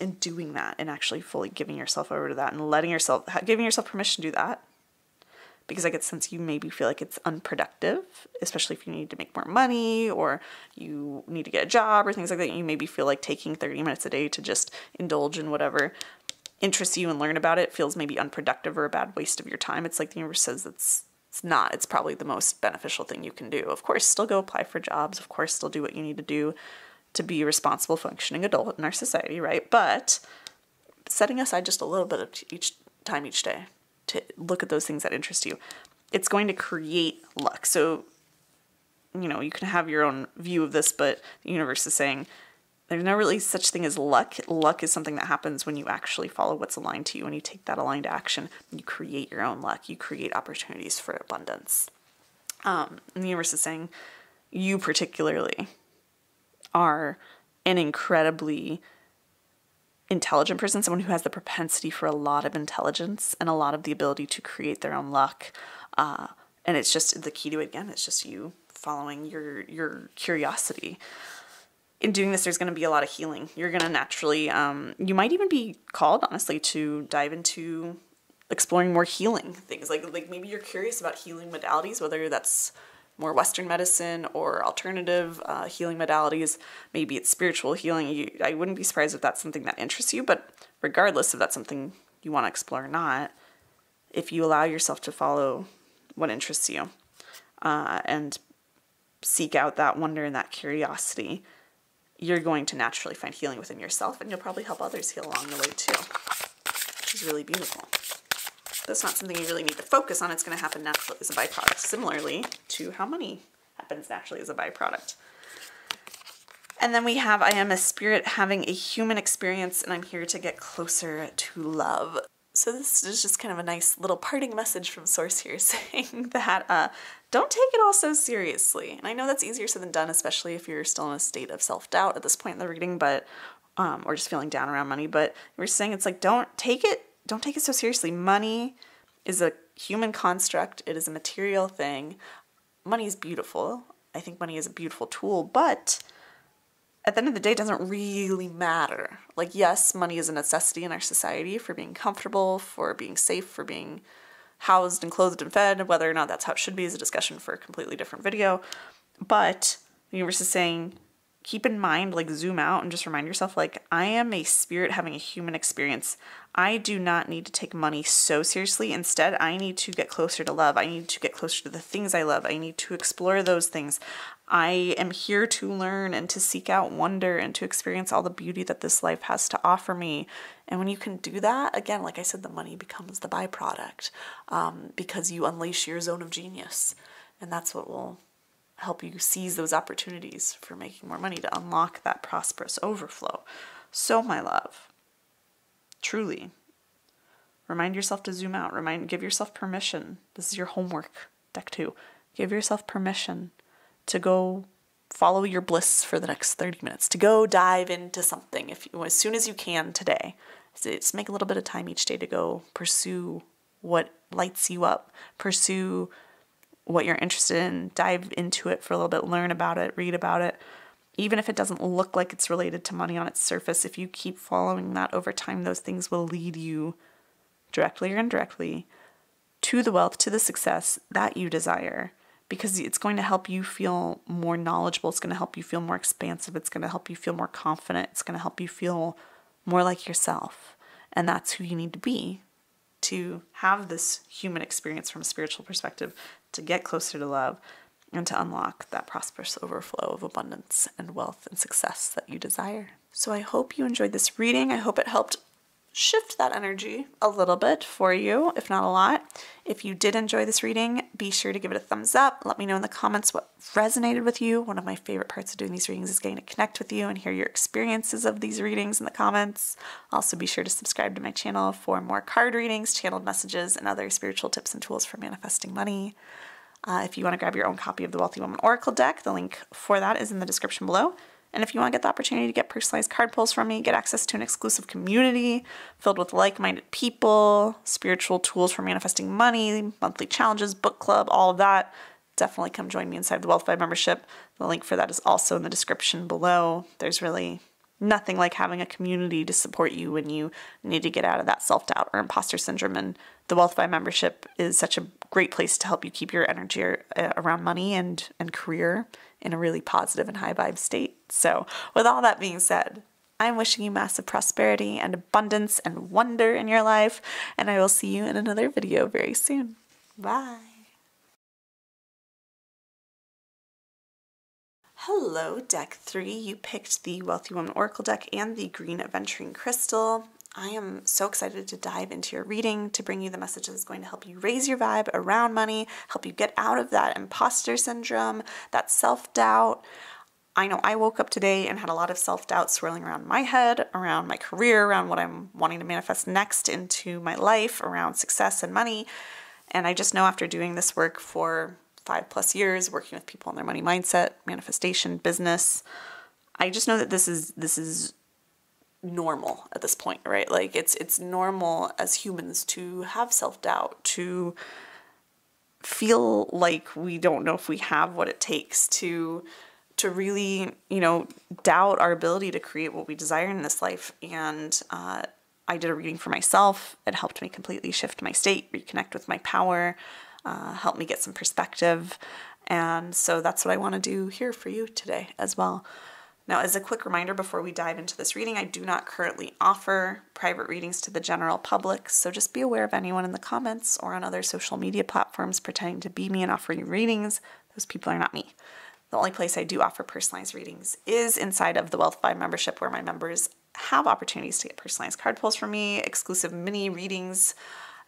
in doing that and actually fully giving yourself over to that and giving yourself permission to do that. Because I get the sense you maybe feel like it's unproductive, especially if you need to make more money or you need to get a job or things like that. You maybe feel like taking 30 minutes a day to just indulge in whatever interests you and learn about it feels maybe unproductive or a bad waste of your time. It's like the universe says it's not. It's probably the most beneficial thing you can do. Of course, still go apply for jobs. Of course, still do what you need to do to be a responsible, functioning adult in our society, right? But setting aside just a little bit of each day to look at those things that interest you, it's going to create luck. So, you can have your own view of this, but the universe is saying there's no really such thing as luck. Luck is something that happens when you actually follow what's aligned to you. When you take that aligned action, you create your own luck. You create opportunities for abundance. And the universe is saying you particularly are an incredibly intelligent person, someone who has the propensity for a lot of intelligence and a lot of the ability to create their own luck. And it's just the key to it, again, it's just you following your curiosity. In doing this, there's going to be a lot of healing. You're going to naturally, you might even be called, honestly, to dive into exploring more healing things. Like maybe you're curious about healing modalities, whether that's more Western medicine or alternative healing modalities. Maybe it's spiritual healing. I wouldn't be surprised if that's something that interests you, but regardless if that's something you want to explore or not, if you allow yourself to follow what interests you and seek out that wonder and that curiosity, you're going to naturally find healing within yourself, and you'll probably help others heal along the way too, which is really beautiful. That's not something you really need to focus on. It's going to happen naturally as a byproduct, similarly to how money happens naturally as a byproduct. And then we have, I am a spirit having a human experience, and I'm here to get closer to love. So this is just kind of a nice little parting message from Source here, saying that don't take it all so seriously. And I know that's easier said than done, especially if you're still in a state of self-doubt at this point in the reading, but or just feeling down around money. But we're saying it's like, don't take it so seriously. Money is a human construct. It is a material thing. Money is beautiful. I think money is a beautiful tool, but at the end of the day, it doesn't really matter. Like, yes, money is a necessity in our society for being comfortable, for being safe, for being housed and clothed and fed. Whether or not that's how it should be is a discussion for a completely different video. But the universe is saying, keep in mind, like, zoom out and just remind yourself, like, I am a spirit having a human experience. I do not need to take money so seriously. Instead, I need to get closer to love. I need to get closer to the things I love. I need to explore those things. I am here to learn and to seek out wonder and to experience all the beauty that this life has to offer me. And when you can do that, again, like I said, the money becomes the byproduct because you unleash your zone of genius. And that's what will help you seize those opportunities for making more money, to unlock that prosperous overflow. So, my love, truly, remind yourself to zoom out. Give yourself permission. This is your homework, deck 2. Give yourself permission to go follow your bliss for the next 30 minutes, to go dive into something as soon as you can today. Just make a little bit of time each day to go pursue what lights you up, pursue what you're interested in, dive into it for a little bit, learn about it, read about it. Even if it doesn't look like it's related to money on its surface, if you keep following that over time, those things will lead you directly or indirectly to the wealth, to the success that you desire, because it's going to help you feel more knowledgeable. It's going to help you feel more expansive. It's going to help you feel more confident. It's going to help you feel more like yourself. And that's who you need to be to have this human experience from a spiritual perspective, to get closer to love, and to unlock that prosperous overflow of abundance and wealth and success that you desire. So I hope you enjoyed this reading. I hope it helped shift that energy a little bit for you, if not a lot. If you did enjoy this reading, be sure to give it a thumbs up. Let me know in the comments what resonated with you. One of my favorite parts of doing these readings is getting to connect with you and hear your experiences of these readings in the comments. Also, be sure to subscribe to my channel for more card readings, channeled messages, and other spiritual tips and tools for manifesting money. If you want to grab your own copy of the Wealthy Woman Oracle deck, the link for that is in the description below. And if you want to get the opportunity to get personalized card pulls from me, get access to an exclusive community filled with like-minded people, spiritual tools for manifesting money, monthly challenges, book club, all of that, definitely come join me inside the Wealth Vibe membership. The link for that is also in the description below. There's really nothing like having a community to support you when you need to get out of that self-doubt or imposter syndrome. And the Wealth Vibe membership is such a great place to help you keep your energy around money and career in a really positive and high vibe state. So with all that being said, I'm wishing you massive prosperity and abundance and wonder in your life, and I will see you in another video very soon. Bye. Hello, deck 3. You picked the Wealthy Woman Oracle deck and the Green Aventurine Crystal. I am so excited to dive into your reading to bring you the message that's going to help you raise your vibe around money, help you get out of that imposter syndrome, that self-doubt. I know I woke up today and had a lot of self-doubt swirling around my head, around my career, around what I'm wanting to manifest next into my life, around success and money. And I just know after doing this work for 5+ years, working with people on their money mindset, manifestation, business, I just know that this is normal at this point, right? Like it's normal as humans to have self-doubt, to feel like we don't know if we have what it takes to really, doubt our ability to create what we desire in this life. And I did a reading for myself. It helped me completely shift my state, reconnect with my power, help me get some perspective. And so that's what I want to do here for you today as well. Now, as a quick reminder before we dive into this reading, I do not currently offer private readings to the general public, so just be aware of anyone in the comments or on other social media platforms pretending to be me and offering you readings. Those people are not me. The only place I do offer personalized readings is inside of the Wealth Vibe membership, where my members have opportunities to get personalized card pulls from me, exclusive mini readings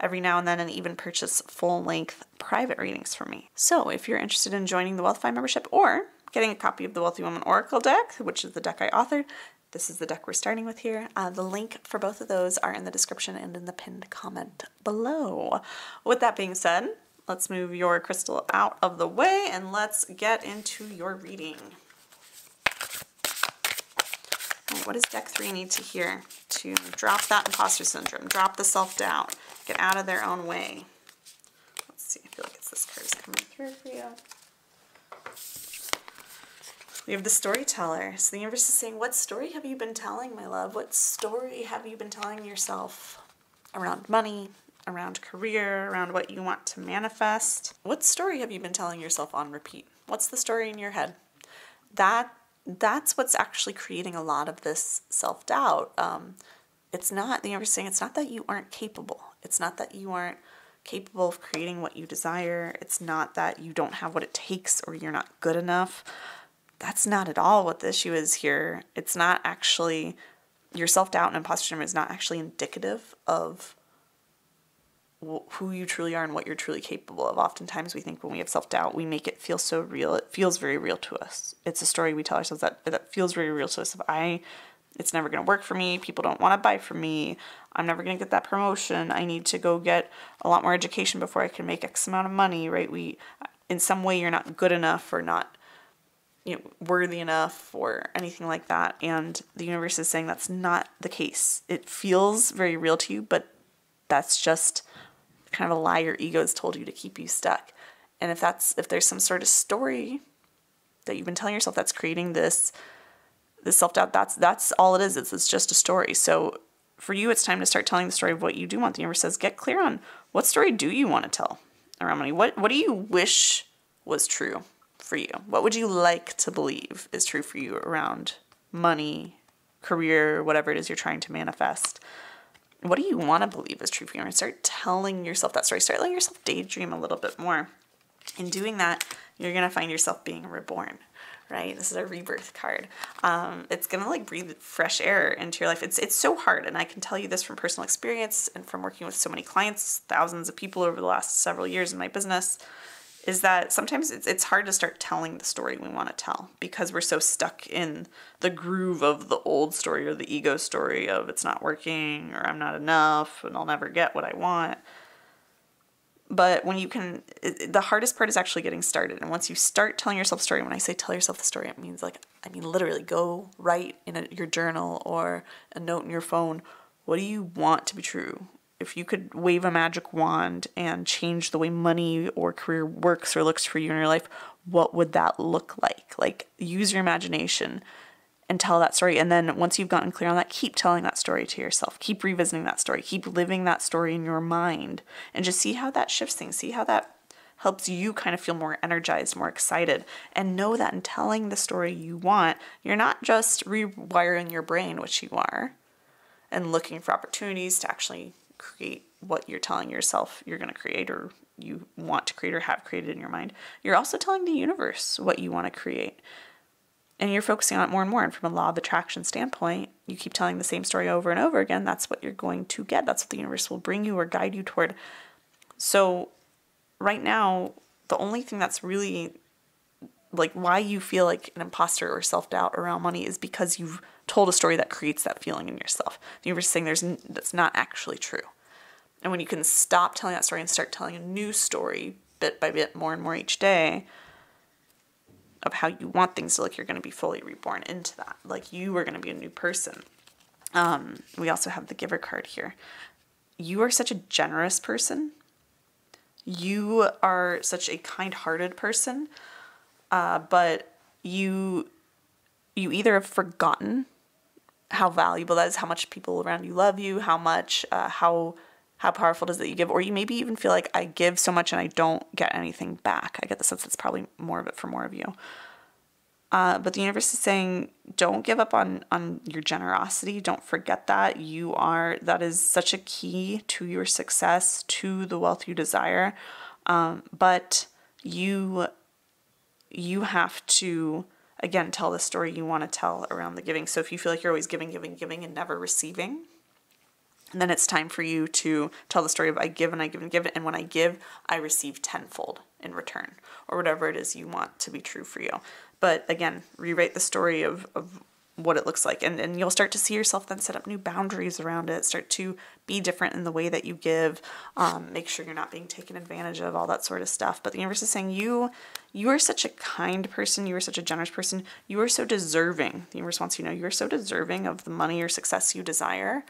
every now and then, and even purchase full-length private readings from me. So if you're interested in joining the Wealth Vibe membership or getting a copy of the Wealthy Woman Oracle deck, which is the deck I authored, this is the deck we're starting with here. The link for both of those are in the description and in the pinned comment below. With that being said, let's move your crystal out of the way and let's get into your reading. All right, what does deck 3 need to hear to drop that imposter syndrome, drop the self-doubt, get out of their own way? Let's see, I feel like it's this card is coming through for you. We have the storyteller. So the universe is saying, what story have you been telling, my love? What story have you been telling yourself around money, around career, around what you want to manifest? What story have you been telling yourself on repeat? What's the story in your head? That's what's actually creating a lot of this self-doubt. It's not, the universe is saying, it's not that you aren't capable. It's not that you aren't capable of creating what you desire. It's not that you don't have what it takes or you're not good enough. That's not at all what the issue is here. It's not actually, your self-doubt and imposter syndrome is not actually indicative of who you truly are and what you're truly capable of. Oftentimes we think when we have self-doubt, we make it feel so real. It feels very real to us. It's a story we tell ourselves that feels very real to us. It's never going to work for me. People don't want to buy from me. I'm never going to get that promotion. I need to go get a lot more education before I can make X amount of money, right? In some way, you're not good enough or not worthy enough or anything like that. And the universe is saying that's not the case. It feels very real to you, but that's just kind of a lie your ego has told you to keep you stuck. And if there's some sort of story that you've been telling yourself that's creating this self-doubt, that's all it is. It's just a story. So for you, it's time to start telling the story of what you do want. The universe says, get clear on what story do you want to tell around money? What do you wish was true for you? What would you like to believe is true for you around money, career, whatever it is you're trying to manifest? What do you want to believe is true for you? And start telling yourself that story. Start letting yourself daydream a little bit more. In doing that, you're going to find yourself being reborn, right? This is our rebirth card. It's gonna like breathe fresh air into your life. It's so hard, and I can tell you this from personal experience and from working with so many clients, thousands of people over the last several years in my business, is that sometimes it's hard to start telling the story we want to tell because we're so stuck in the groove of the old story or the ego story of it's not working or I'm not enough and I'll never get what I want. But when you can, the hardest part is actually getting started. And once you start telling yourself a story, when I say tell yourself the story, it means I mean literally go write in your journal or a note in your phone, what do you want to be true? If you could wave a magic wand and change the way money or career works or looks for you in your life, what would that look like? Like, use your imagination and tell that story. And then once you've gotten clear on that, keep telling that story to yourself. Keep revisiting that story. Keep living that story in your mind and just see how that shifts things. See how that helps you kind of feel more energized, more excited. And know that in telling the story you want, you're not just rewiring your brain, which you are, and looking for opportunities to actually create what you're telling yourself you're going to create or you want to create or have created in your mind. You're also telling the universe what you want to create. And you're focusing on it more and more. And from a law of attraction standpoint, you keep telling the same story over and over again. That's what you're going to get. That's what the universe will bring you or guide you toward. So right now, the only thing that's really like why you feel like an imposter or self-doubt around money is because you've told a story that creates that feeling in yourself. The universe is saying that's not actually true. And when you can stop telling that story and start telling a new story bit by bit, more and more each day, of how you want things to look, you're going to be fully reborn into that. Like you are going to be a new person. We also have the giver card here. You are such a generous person. You are such a kind-hearted person. But you either have forgotten how valuable that is, how much people around you love you, how much, how powerful it is that you give, or you maybe even feel like I give so much and I don't get anything back. I get the sense that's probably more of it for more of you. But the universe is saying, don't give up on your generosity. Don't forget that. That is such a key to your success, to the wealth you desire. But you have to, again, tell the story you want to tell around the giving. So if you feel like you're always giving and never receiving, then it's time for you to tell the story of I give and I give and give. And when I give, I receive tenfold in return, or whatever it is you want to be true for you. But again, rewrite the story of what it looks like. And you'll start to see yourself then set up new boundaries around it, start to be different in the way that you give, make sure you're not being taken advantage of, all that sort of stuff. But the universe is saying you are such a kind person, you are such a generous person, you are so deserving. The universe wants you to know you are so deserving of the money or success you desire.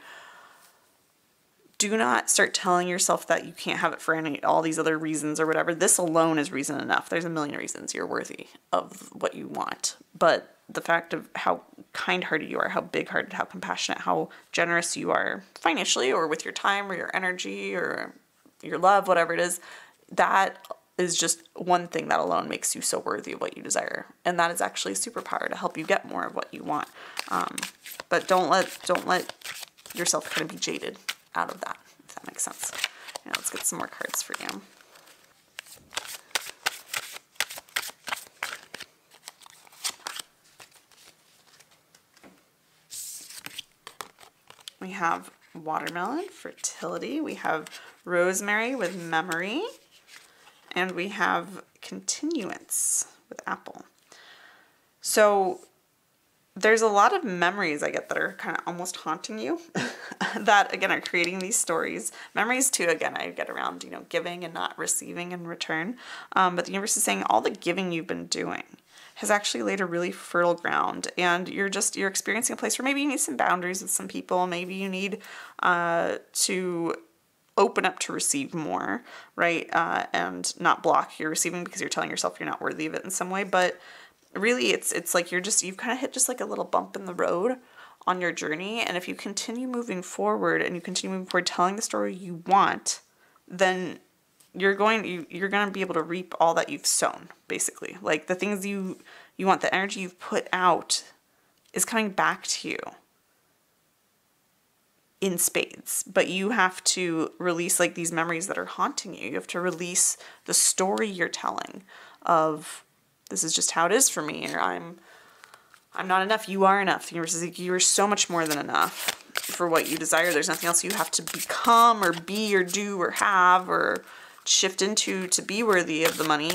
Do not start telling yourself that you can't have it for all these other reasons or whatever. This alone is reason enough. There's a million reasons you're worthy of what you want. But the fact of how kind-hearted you are, how big-hearted, how compassionate, how generous you are financially or with your time or your energy or your love, whatever it is, that is just one thing that alone makes you so worthy of what you desire. And that is actually a superpower to help you get more of what you want. But don't let yourself kind of be jaded out of that, if that makes sense. Now let's get some more cards for you. We have watermelon, fertility. We have rosemary with memory. And we have continuance with apple. So there's a lot of memories I get that are kind of almost haunting you that, again, are creating these stories. Memories, too, again, I get around, giving and not receiving in return. But the universe is saying all the giving you've been doing has actually laid a really fertile ground. And you're experiencing a place where maybe you need some boundaries with some people. Maybe you need to open up to receive more, right? And not block your receiving because you're telling yourself you're not worthy of it in some way. But really, it's like you've kind of hit just like a little bump in the road on your journey. And if you continue moving forward telling the story you want, then you're going to be able to reap all that you've sown, basically. Like the things you want, the energy you've put out is coming back to you in spades. But you have to release like these memories that are haunting you. You have to release the story you're telling of This is just how it is for me, or I'm not enough. You are enough. The universe is like, you are so much more than enough for what you desire. There's nothing else you have to become or be or do or have or shift into to be worthy of the money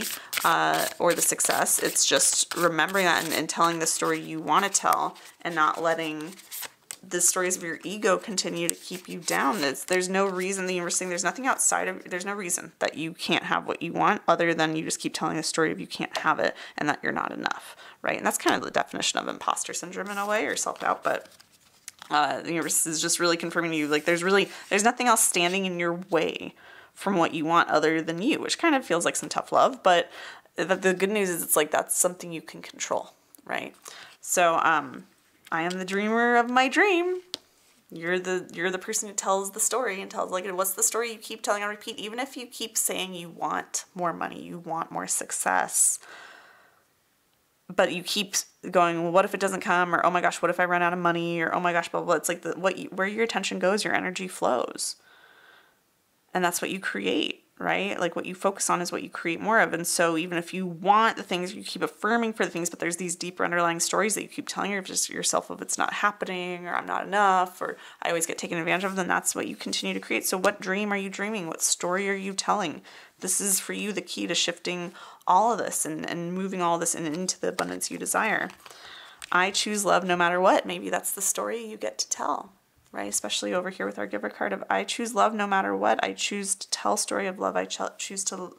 or the success. It's just remembering that and telling the story you want to tell, and not letting the stories of your ego continue to keep you down. There's no reason, the universe saying there's nothing outside of, there's no reason that you can't have what you want, other than you just keep telling the story of you can't have it and that you're not enough, right? And that's kind of the definition of imposter syndrome in a way, or self-doubt. But the universe is just really confirming to you, like, there's nothing else standing in your way from what you want other than you, which kind of feels like some tough love. But the good news is it's like, that's something you can control, right? So I am the dreamer of my dream. You're the person who tells the story and tells, like, what's the story you keep telling on repeat? Even if you keep saying you want more money, you want more success, but you keep going, well, what if it doesn't come? Or, oh my gosh, what if I run out of money? Or, oh my gosh, blah, blah. It's like where your attention goes, your energy flows. And that's what you create, right? Like, what you focus on is what you create more of. And so even if you want the things, you keep affirming for the things, but there's these deeper underlying stories that you keep telling yourself of, it's not happening, or I'm not enough, or I always get taken advantage of, then that's what you continue to create. So what dream are you dreaming? What story are you telling? This is for you the key to shifting all of this and moving all this into the abundance you desire. I choose love no matter what. Maybe that's the story you get to tell, right? Especially over here with our giver card of, I choose love no matter what. I choose to tell story of love. I choose to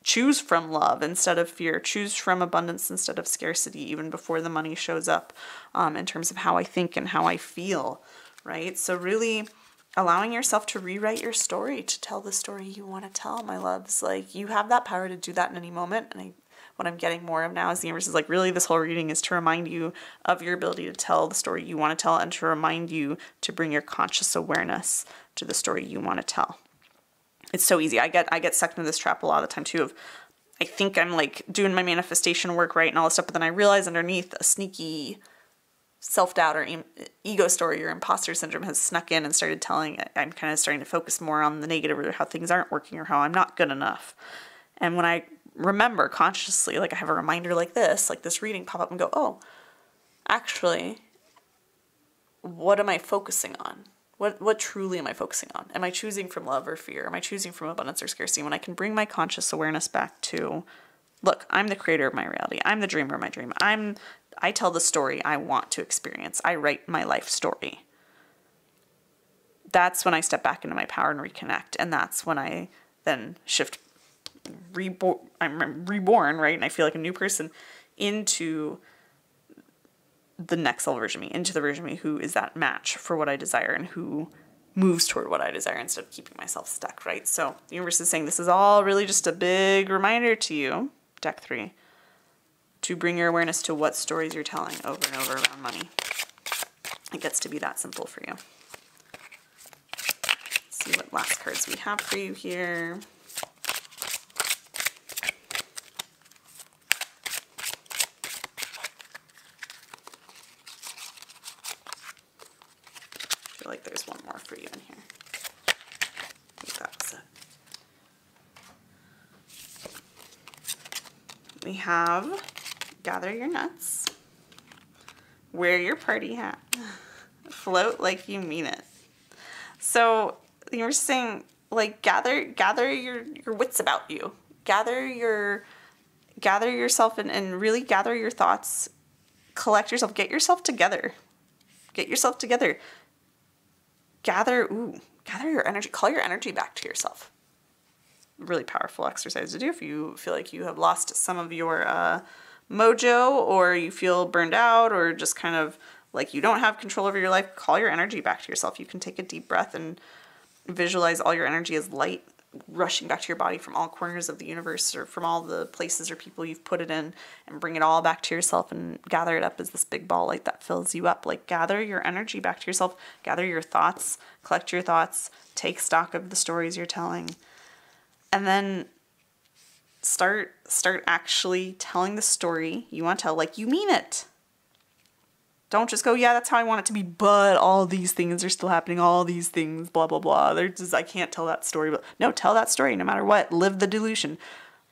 choose from love instead of fear. Choose from abundance instead of scarcity, even before the money shows up, in terms of how I think and how I feel, right? So really allowing yourself to rewrite your story, to tell the story you want to tell, my loves. Like, you have that power to do that in any moment. And what I'm getting more of now is the universe is like, really, this whole reading is to remind you of your ability to tell the story you want to tell, and to remind you to bring your conscious awareness to the story you want to tell. It's so easy. I get sucked into this trap a lot of the time too, of I think I'm like doing my manifestation work right and all this stuff, but then I realize underneath a sneaky self-doubt or ego story or imposter syndrome has snuck in and started telling it. I'm kind of starting to focus more on the negative, or how things aren't working, or how I'm not good enough. And when I remember consciously, like I have a reminder like this reading pop up and go, oh, actually, what am I focusing on? What truly am I focusing on? Am I choosing from love or fear? Am I choosing from abundance or scarcity? When I can bring my conscious awareness back to, look, I'm the creator of my reality. I'm the dreamer of my dream. I tell the story I want to experience. I write my life story. That's when I step back into my power and reconnect. And that's when I then shift, I'm reborn, right? And I feel like a new person into the next level version of me, into the version of me who is that match for what I desire and who moves toward what I desire instead of keeping myself stuck, right? So the universe is saying this is all really just a big reminder to you, deck 3, to bring your awareness to what stories you're telling over and over around money. It gets to be that simple for you. Let's see what last cards we have for you here. I feel like there's one more for you in here. I think that's it. We have gather your nuts, wear your party hat, float like you mean it. So you're saying, like, gather your wits about you, gather yourself and really gather your thoughts, collect yourself, get yourself together, gather your energy, call your energy back to yourself. Really powerful exercise to do if you feel like you have lost some of your mojo, or you feel burned out, or just kind of like you don't have control over your life. Call your energy back to yourself. You can take a deep breath and visualize all your energy as light rushing back to your body from all corners of the universe, or from all the places or people you've put it in, and bring it all back to yourself and gather it up as this big ball light that fills you up. Like, gather your energy back to yourself, gather your thoughts, collect your thoughts, take stock of the stories you're telling, and then start actually telling the story you want to tell like you mean it. Don't just go, yeah, that's how I want it to be, but all these things are still happening, all these things, blah, blah, blah. I can't tell that story. But no, tell that story no matter what. Live the delusion.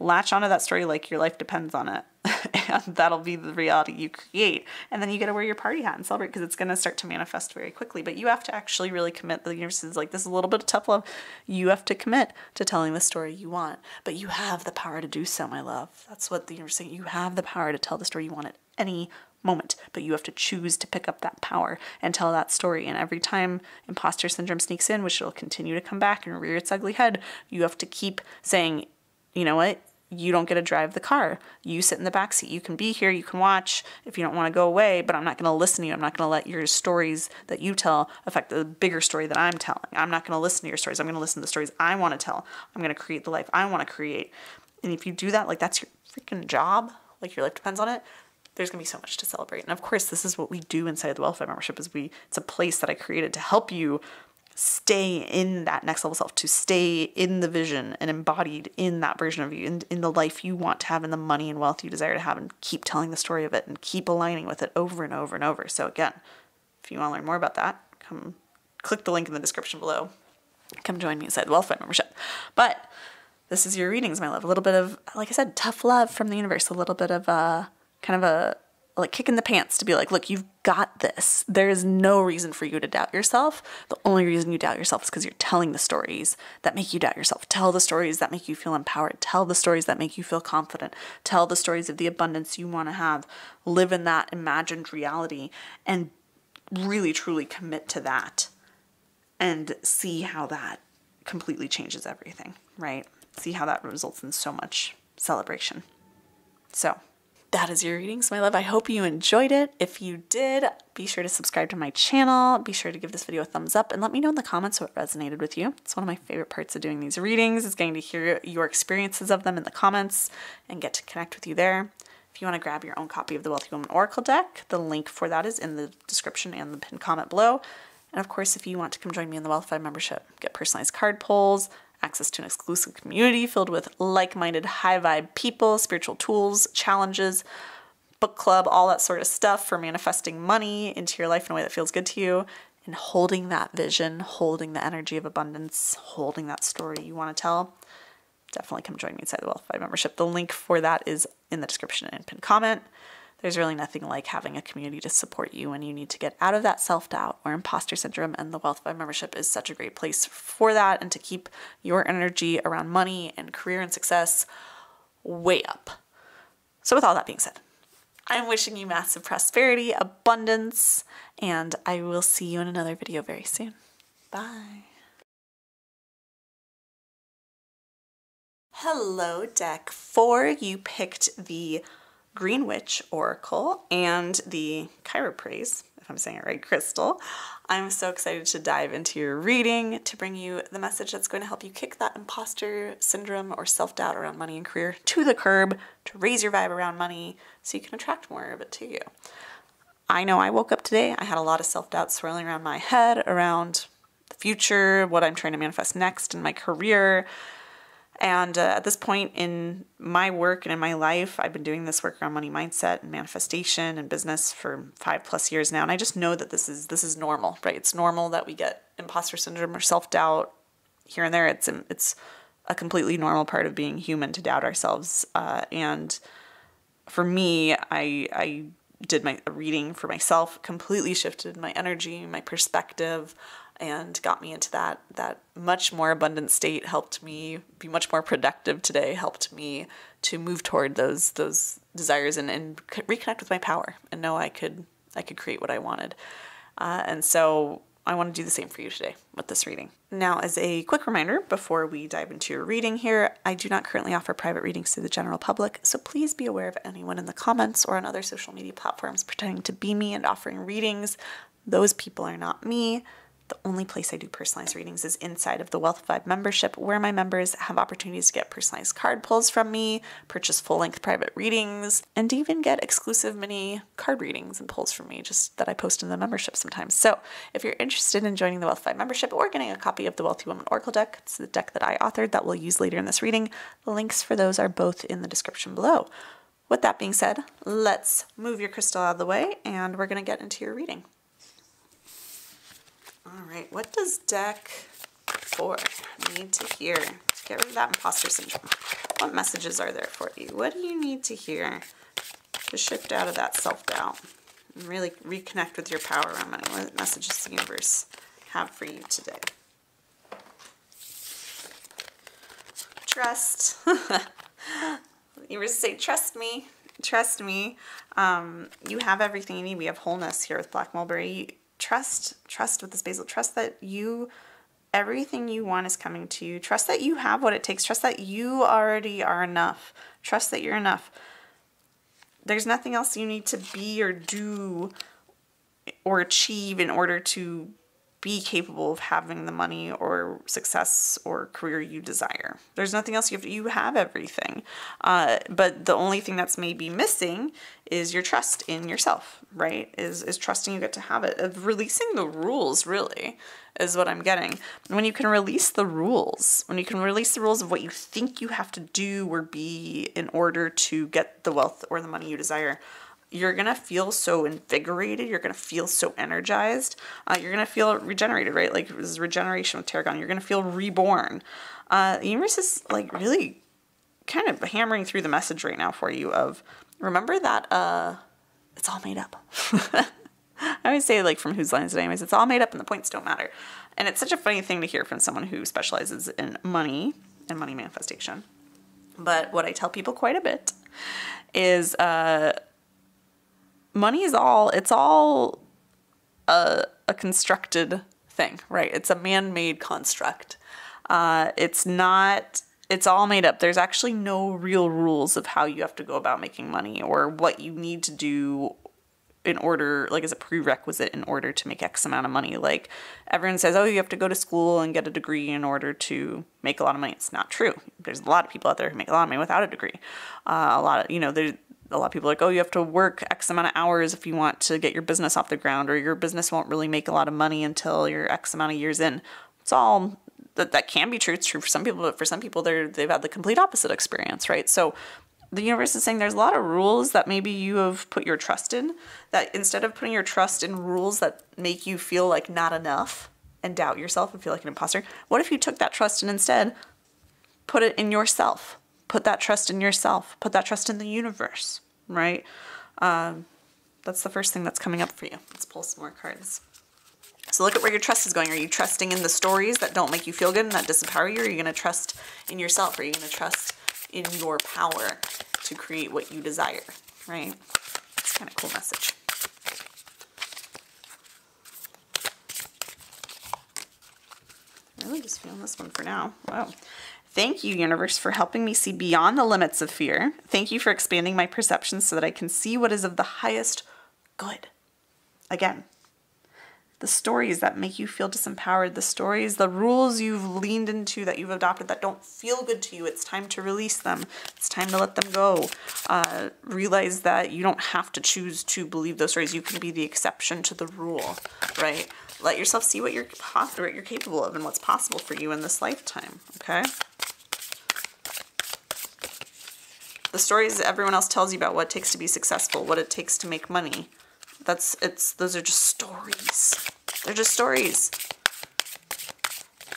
Latch onto that story like your life depends on it. and that'll be the reality you create. And then you get to wear your party hat and celebrate because it's going to start to manifest very quickly. But you have to actually really commit. The universe is like, this is a little bit of tough love. You have to commit to telling the story you want. But you have the power to do so, my love. That's what the universe is saying. You have the power to tell the story you want at any moment, but you have to choose to pick up that power and tell that story. And every time imposter syndrome sneaks in, which it'll continue to come back and rear its ugly head, you have to keep saying, you know what? You don't get to drive the car. You sit in the back seat. You can be here. You can watch if you don't want to go away, but I'm not going to listen to you. I'm not going to let your stories that you tell affect the bigger story that I'm telling. I'm not going to listen to your stories. I'm going to listen to the stories I want to tell. I'm going to create the life I want to create. And if you do that, like that's your freaking job, like your life depends on it, there's going to be so much to celebrate. And of course, this is what we do inside the Wealthified membership is it's a place that I created to help you stay in that next level self, to stay in the vision and embodied in that version of you, in the life you want to have and the money and wealth you desire to have, and keep telling the story of it and keep aligning with it over and over and over. So again, if you want to learn more about that, come click the link in the description below. Come join me inside the Wealthified membership. But this is your readings, my love. A little bit of, like I said, tough love from the universe. A little bit of kind of a like kick in the pants to be like, look, you've got this. There is no reason for you to doubt yourself. The only reason you doubt yourself is because you're telling the stories that make you doubt yourself. Tell the stories that make you feel empowered. Tell the stories that make you feel confident. Tell the stories of the abundance you want to have. Live in that imagined reality and really, truly commit to that and see how that completely changes everything, right? See how that results in so much celebration. So that is your readings, my love. I hope you enjoyed it. If you did, be sure to subscribe to my channel. Be sure to give this video a thumbs up and let me know in the comments what resonated with you. It's one of my favorite parts of doing these readings is getting to hear your experiences of them in the comments and get to connect with you there. If you want to grab your own copy of the Wealthy Woman Oracle deck, the link for that is in the description and the pinned comment below. And of course, if you want to come join me in the Wealthified membership, get personalized card pulls, access to an exclusive community filled with like-minded, high-vibe people, spiritual tools, challenges, book club, all that sort of stuff for manifesting money into your life in a way that feels good to you, and holding that vision, holding the energy of abundance, holding that story you want to tell, definitely come join me inside the Wealthified membership. The link for that is in the description and pinned comment. There's really nothing like having a community to support you when you need to get out of that self-doubt or imposter syndrome, and the Wealthified membership is such a great place for that and to keep your energy around money and career and success way up. So with all that being said, I'm wishing you massive prosperity, abundance, and I will see you in another video very soon. Bye. Hello, deck 4. You picked the Green Witch Oracle and the Chiropraise, if I'm saying it right, crystal. I'm so excited to dive into your reading to bring you the message that's going to help you kick that imposter syndrome or self-doubt around money and career to the curb, to raise your vibe around money so you can attract more of it to you. I know I woke up today, I had a lot of self-doubt swirling around my head around the future, what I'm trying to manifest next in my career. And at this point in my work and in my life, I've been doing this work around money mindset and manifestation and business for 5+ years now. And I just know that this is normal, right? It's normal that we get imposter syndrome or self-doubt here and there. It's a completely normal part of being human to doubt ourselves. And for me, I did a reading for myself, completely shifted my energy, my perspective, and got me into that much more abundant state, helped me be much more productive today, helped me to move toward those desires and reconnect with my power and know I could create what I wanted. And so I want to do the same for you today with this reading. Now, as a quick reminder, before we dive into your reading here, I do not currently offer private readings to the general public, so please be aware of anyone in the comments or on other social media platforms pretending to be me and offering readings. Those people are not me. The only place I do personalized readings is inside of the Wealthified membership, where my members have opportunities to get personalized card pulls from me, purchase full-length private readings, and even get exclusive mini card readings and pulls from me, just that I post in the membership sometimes. So if you're interested in joining the Wealthified membership or getting a copy of the Wealthy Woman Oracle deck, it's the deck that I authored that we'll use later in this reading. The links for those are both in the description below. With that being said, let's move your crystal out of the way and we're going to get into your reading. All right, what does deck 4 need to hear to get rid of that imposter syndrome? What messages are there for you? What do you need to hear to shift out of that self-doubt and really reconnect with your power around money. What message does the universe have for you today? Trust. You were to say, trust me. Trust me. You have everything you need. We have wholeness here with Black Mulberry. Trust with this basil. Trust that everything you want is coming to you. Trust that you have what it takes. Trust that you already are enough. Trust that you're enough. There's nothing else you need to be or do or achieve in order to be capable of having the money or success or career you desire. There's nothing else you have everything. But the only thing that's maybe missing is your trust in yourself, right? Is trusting you get to have it. Of releasing the rules, really, is what I'm getting. When you can release the rules, of what you think you have to do or be in order to get the wealth or the money you desire, you're going to feel so invigorated. You're going to feel so energized. You're going to feel regenerated, right? Like this is regeneration with tarragon. You're going to feel reborn. The universe is like really kind of hammering through the message right now for you of, remember that it's all made up. I always say, like, from Whose Line Is It Anyways, it's all made up and the points don't matter. And it's such a funny thing to hear from someone who specializes in money and money manifestation. But what I tell people quite a bit is money is all a constructed thing, right? It's a man-made construct. It's all made up. There's actually no real rules of how you have to go about making money or what you need to do in order, like as a prerequisite in order to make X amount of money. Like everyone says, oh, you have to go to school and get a degree in order to make a lot of money. It's not true. There's a lot of people out there who make a lot of money without a degree. A lot of people are like, oh, you have to work X amount of hours if you want to get your business off the ground, or your business won't really make a lot of money until you're X amount of years in. It's all, that can be true. It's true for some people, but for some people, they've had the complete opposite experience, right? So the universe is saying there's a lot of rules that maybe you have put your trust in, that instead of putting your trust in rules that make you feel like not enough and doubt yourself and feel like an imposter, what if you took that trust and instead put it in yourself? Put that trust in yourself. Put that trust in the universe, right? That's the first thing that's coming up for you. Let's pull some more cards. So look at where your trust is going. Are you trusting in the stories that don't make you feel good and that disempower you? Or are you going to trust in yourself? Are you going to trust in your power to create what you desire, right? It's kind of a cool message. Really just feeling this one for now. Wow. Thank you, universe, for helping me see beyond the limits of fear. Thank you for expanding my perception so that I can see what is of the highest good. Again, the stories that make you feel disempowered, the stories, the rules you've leaned into that you've adopted that don't feel good to you, it's time to release them. It's time to let them go. Realize that you don't have to choose to believe those stories. You can be the exception to the rule, right? Let yourself see what you're capable of and what's possible for you in this lifetime, okay? The stories that everyone else tells you about what it takes to be successful, what it takes to make money, those are just stories. They're just stories.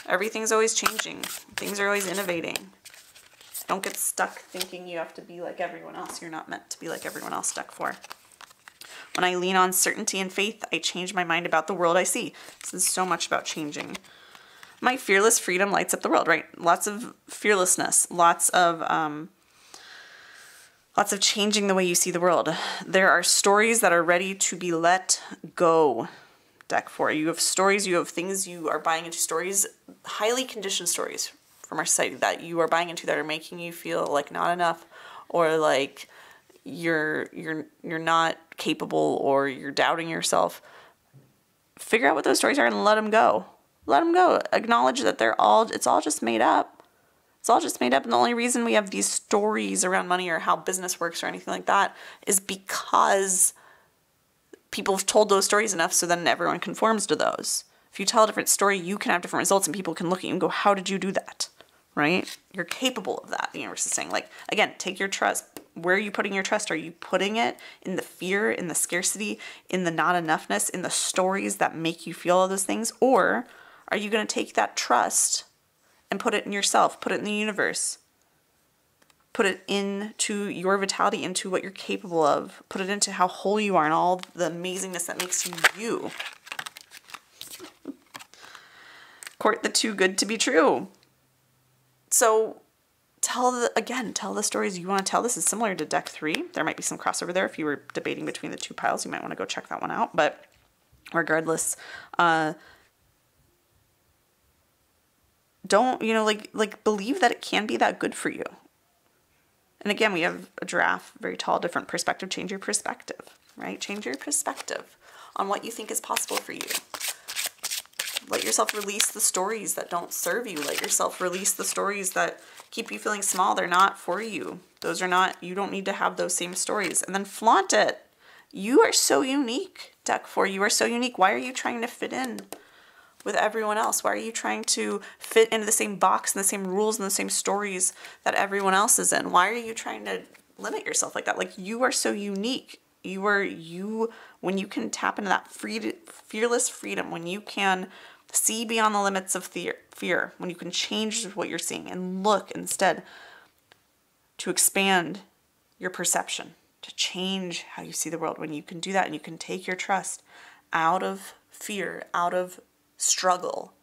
Everything's always changing. Things are always innovating. Don't get stuck thinking you have to be like everyone else. You're not meant to be like everyone else. Deck 4. When I lean on certainty and faith, I change my mind about the world I see. This is so much about changing. My fearless freedom lights up the world, right? Lots of fearlessness. Lots of changing the way you see the world. There are stories that are ready to be let go. Deck 4. You have stories, you have things you are buying into, stories, highly conditioned stories from our society that you are buying into that are making you feel like not enough, or like you're not capable, or you're doubting yourself. Figure out what those stories are and let them go. Let them go. Acknowledge that it's all just made up. It's all just made up, and the only reason we have these stories around money or how business works or anything like that is because people have told those stories enough, so then everyone conforms to those. If you tell a different story, you can have different results, and people can look at you and go, how did you do that? Right? You're capable of that, the universe is saying. Like, again, take your trust. Where are you putting your trust? Are you putting it in the fear, in the scarcity, in the not enoughness, in the stories that make you feel all those things? Or are you going to take that trust and put it in yourself, put it in the universe? Put it into your vitality, into what you're capable of. Put it into how whole you are and all the amazingness that makes you you. Court the too good to be true. So tell the stories you want to tell. This is similar to deck 3. There might be some crossover there. If you were debating between the two piles, you might want to go check that one out. But regardless, don't, believe that it can be that good for you. And again, we have a giraffe, very tall, different perspective. Change your perspective, right? Change your perspective on what you think is possible for you. Let yourself release the stories that don't serve you. Let yourself release the stories that keep you feeling small. They're not for you. Those are not, you don't need to have those same stories. And then flaunt it. You are so unique, deck 4. You are so unique. Why are you trying to fit in with everyone else? Why are you trying to fit into the same box and the same rules and the same stories that everyone else is in? Why are you trying to limit yourself like that? Like, you are so unique. You are you when you can tap into that fearless freedom, when you can see beyond the limits of fear, when you can change what you're seeing and look instead to expand your perception, to change how you see the world. When you can do that and you can take your trust out of fear, out of struggle,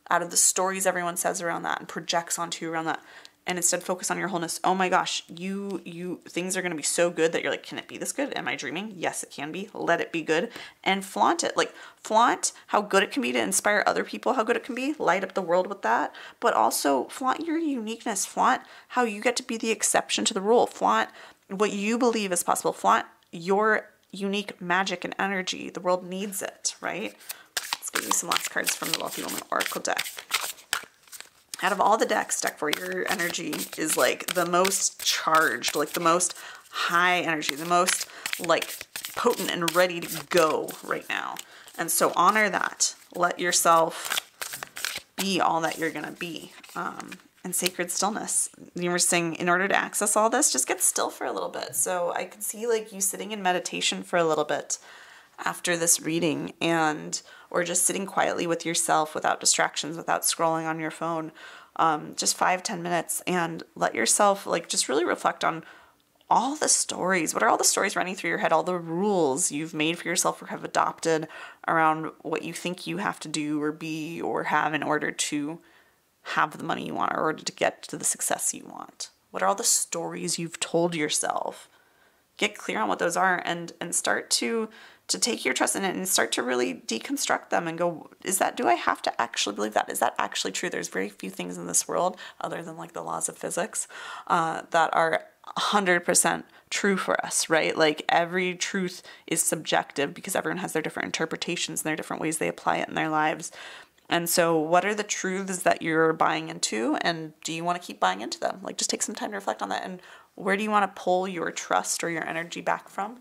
out of the stories everyone says around that and projects onto you around that, and instead focus on your wholeness. Oh my gosh, things are going to be so good that you're like, can it be this good? Am I dreaming? Yes, it can be. Let it be good and flaunt it. Like, flaunt how good it can be to inspire other people, how good it can be. Light up the world with that. But also flaunt your uniqueness. Flaunt how you get to be the exception to the rule. Flaunt what you believe is possible. Flaunt your unique magic and energy. The world needs it, right? Let's give you some last cards from the Wealthy Woman Oracle deck. Out of all the decks, deck 4, your energy is like the most charged, like the most high energy, the most like potent and ready to go right now. And so honor that. Let yourself be all that you're going to be. And sacred stillness. The universe saying, in order to access all this, just get still for a little bit. So I could see like you sitting in meditation for a little bit after this reading, or just sitting quietly with yourself without distractions, without scrolling on your phone, just 5-10 minutes, and let yourself like just really reflect on all the stories. What are all the stories running through your head? All the rules you've made for yourself or have adopted around what you think you have to do or be or have in order to have the money you want, or in order to get to the success you want. What are all the stories you've told yourself? Get clear on what those are, and start to take your trust in it and start to really deconstruct them and go, do I have to actually believe that? Is that actually true? There's very few things in this world other than like the laws of physics that are 100% true for us, right? Like, every truth is subjective because everyone has their different interpretations and their different ways they apply it in their lives. And so what are the truths that you're buying into, and do you want to keep buying into them? Like, just take some time to reflect on that. And where do you want to pull your trust or your energy back from?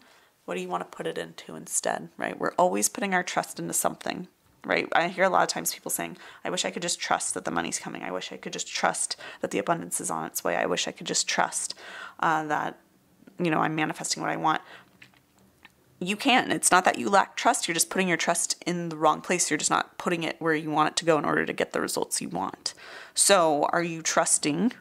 What do you want to put it into instead, right? We're always putting our trust into something, right? I hear a lot of times people saying, I wish I could just trust that the money's coming. I wish I could just trust that the abundance is on its way. I wish I could just trust that, I'm manifesting what I want. You can. It's not that you lack trust. You're just putting your trust in the wrong place. You're just not putting it where you want it to go in order to get the results you want. So are you trusting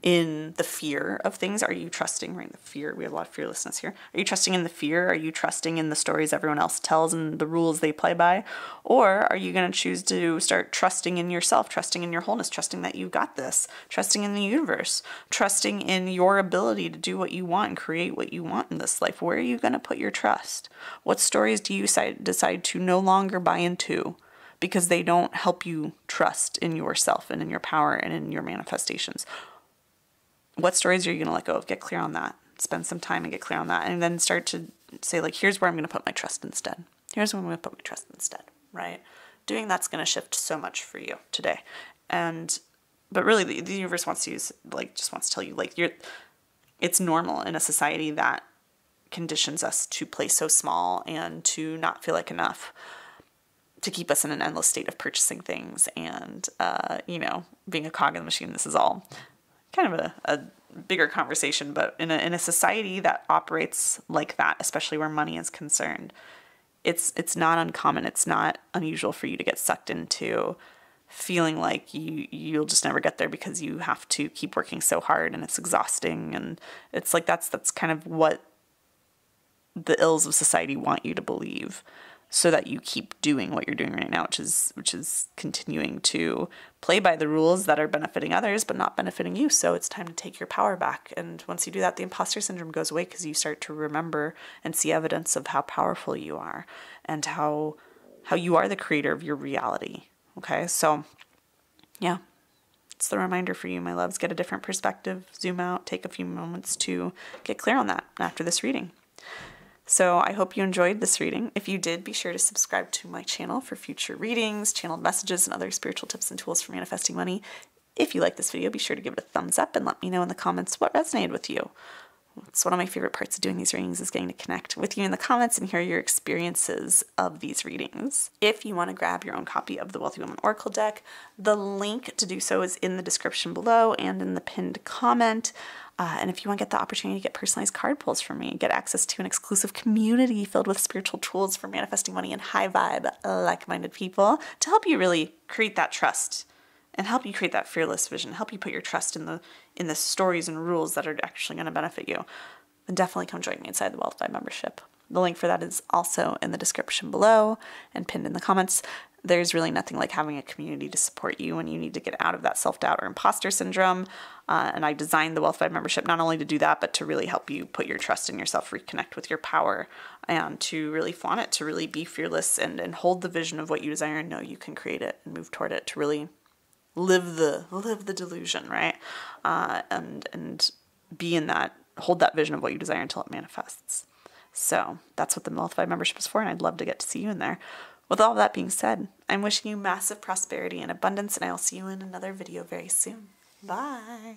in the fear of things? Are you trusting, right? The fear, we have a lot of fearlessness here. Are you trusting in the fear? Are you trusting in the stories everyone else tells and the rules they play by? Or are you going to choose to start trusting in yourself, trusting in your wholeness, trusting that you got this, trusting in the universe, trusting in your ability to do what you want and create what you want in this life? Where are you going to put your trust? What stories do you decide to no longer buy into because they don't help you trust in yourself and in your power and in your manifestations? What stories are you going to let go of? Get clear on that. Spend some time and get clear on that. And then start to say, like, here's where I'm going to put my trust instead. Here's where I'm going to put my trust instead, right? Doing that's going to shift so much for you today. But really, the universe wants to just wants to tell you, like, it's normal in a society that conditions us to play so small and to not feel like enough, to keep us in an endless state of purchasing things and, being a cog in the machine. This is all kind of a bigger conversation, but in a society that operates like that, especially where money is concerned, it's not uncommon. It's not unusual for you to get sucked into feeling like you'll just never get there because you have to keep working so hard and it's exhausting. And it's like that's kind of what the ills of society want you to believe, so that you keep doing what you're doing right now, which is continuing to play by the rules that are benefiting others but not benefiting you. So it's time to take your power back. And once you do that, the imposter syndrome goes away, because you start to remember and see evidence of how powerful you are and how you are the creator of your reality. Okay, so yeah, it's the reminder for you, my loves. Get a different perspective, zoom out, take a few moments to get clear on that after this reading. So I hope you enjoyed this reading. If you did, be sure to subscribe to my channel for future readings, channeled messages, and other spiritual tips and tools for manifesting money. If you like this video, be sure to give it a thumbs up and let me know in the comments what resonated with you. It's one of my favorite parts of doing these readings, is getting to connect with you in the comments and hear your experiences of these readings. If you want to grab your own copy of the Wealthy Woman Oracle deck, the link to do so is in the description below and in the pinned comment. And if you want to get the opportunity to get personalized card pulls from me, get access to an exclusive community filled with spiritual tools for manifesting money and high vibe, like-minded people to help you really create that trust and help you create that fearless vision, help you put your trust in the stories and rules that are actually going to benefit you, then definitely come join me inside the Wealth Vibe membership. The link for that is also in the description below and pinned in the comments. There's really nothing like having a community to support you when you need to get out of that self-doubt or imposter syndrome. And I designed the Wealth Vibe membership not only to do that, but to really help you put your trust in yourself, reconnect with your power, and to really flaunt it, to really be fearless and hold the vision of what you desire and know you can create it and move toward it, to really live the delusion, right? And be in that, hold that vision of what you desire until it manifests. So that's what the Wealth Vibe membership is for, and I'd love to get to see you in there. With all of that being said, I'm wishing you massive prosperity and abundance, and I will see you in another video very soon. Bye.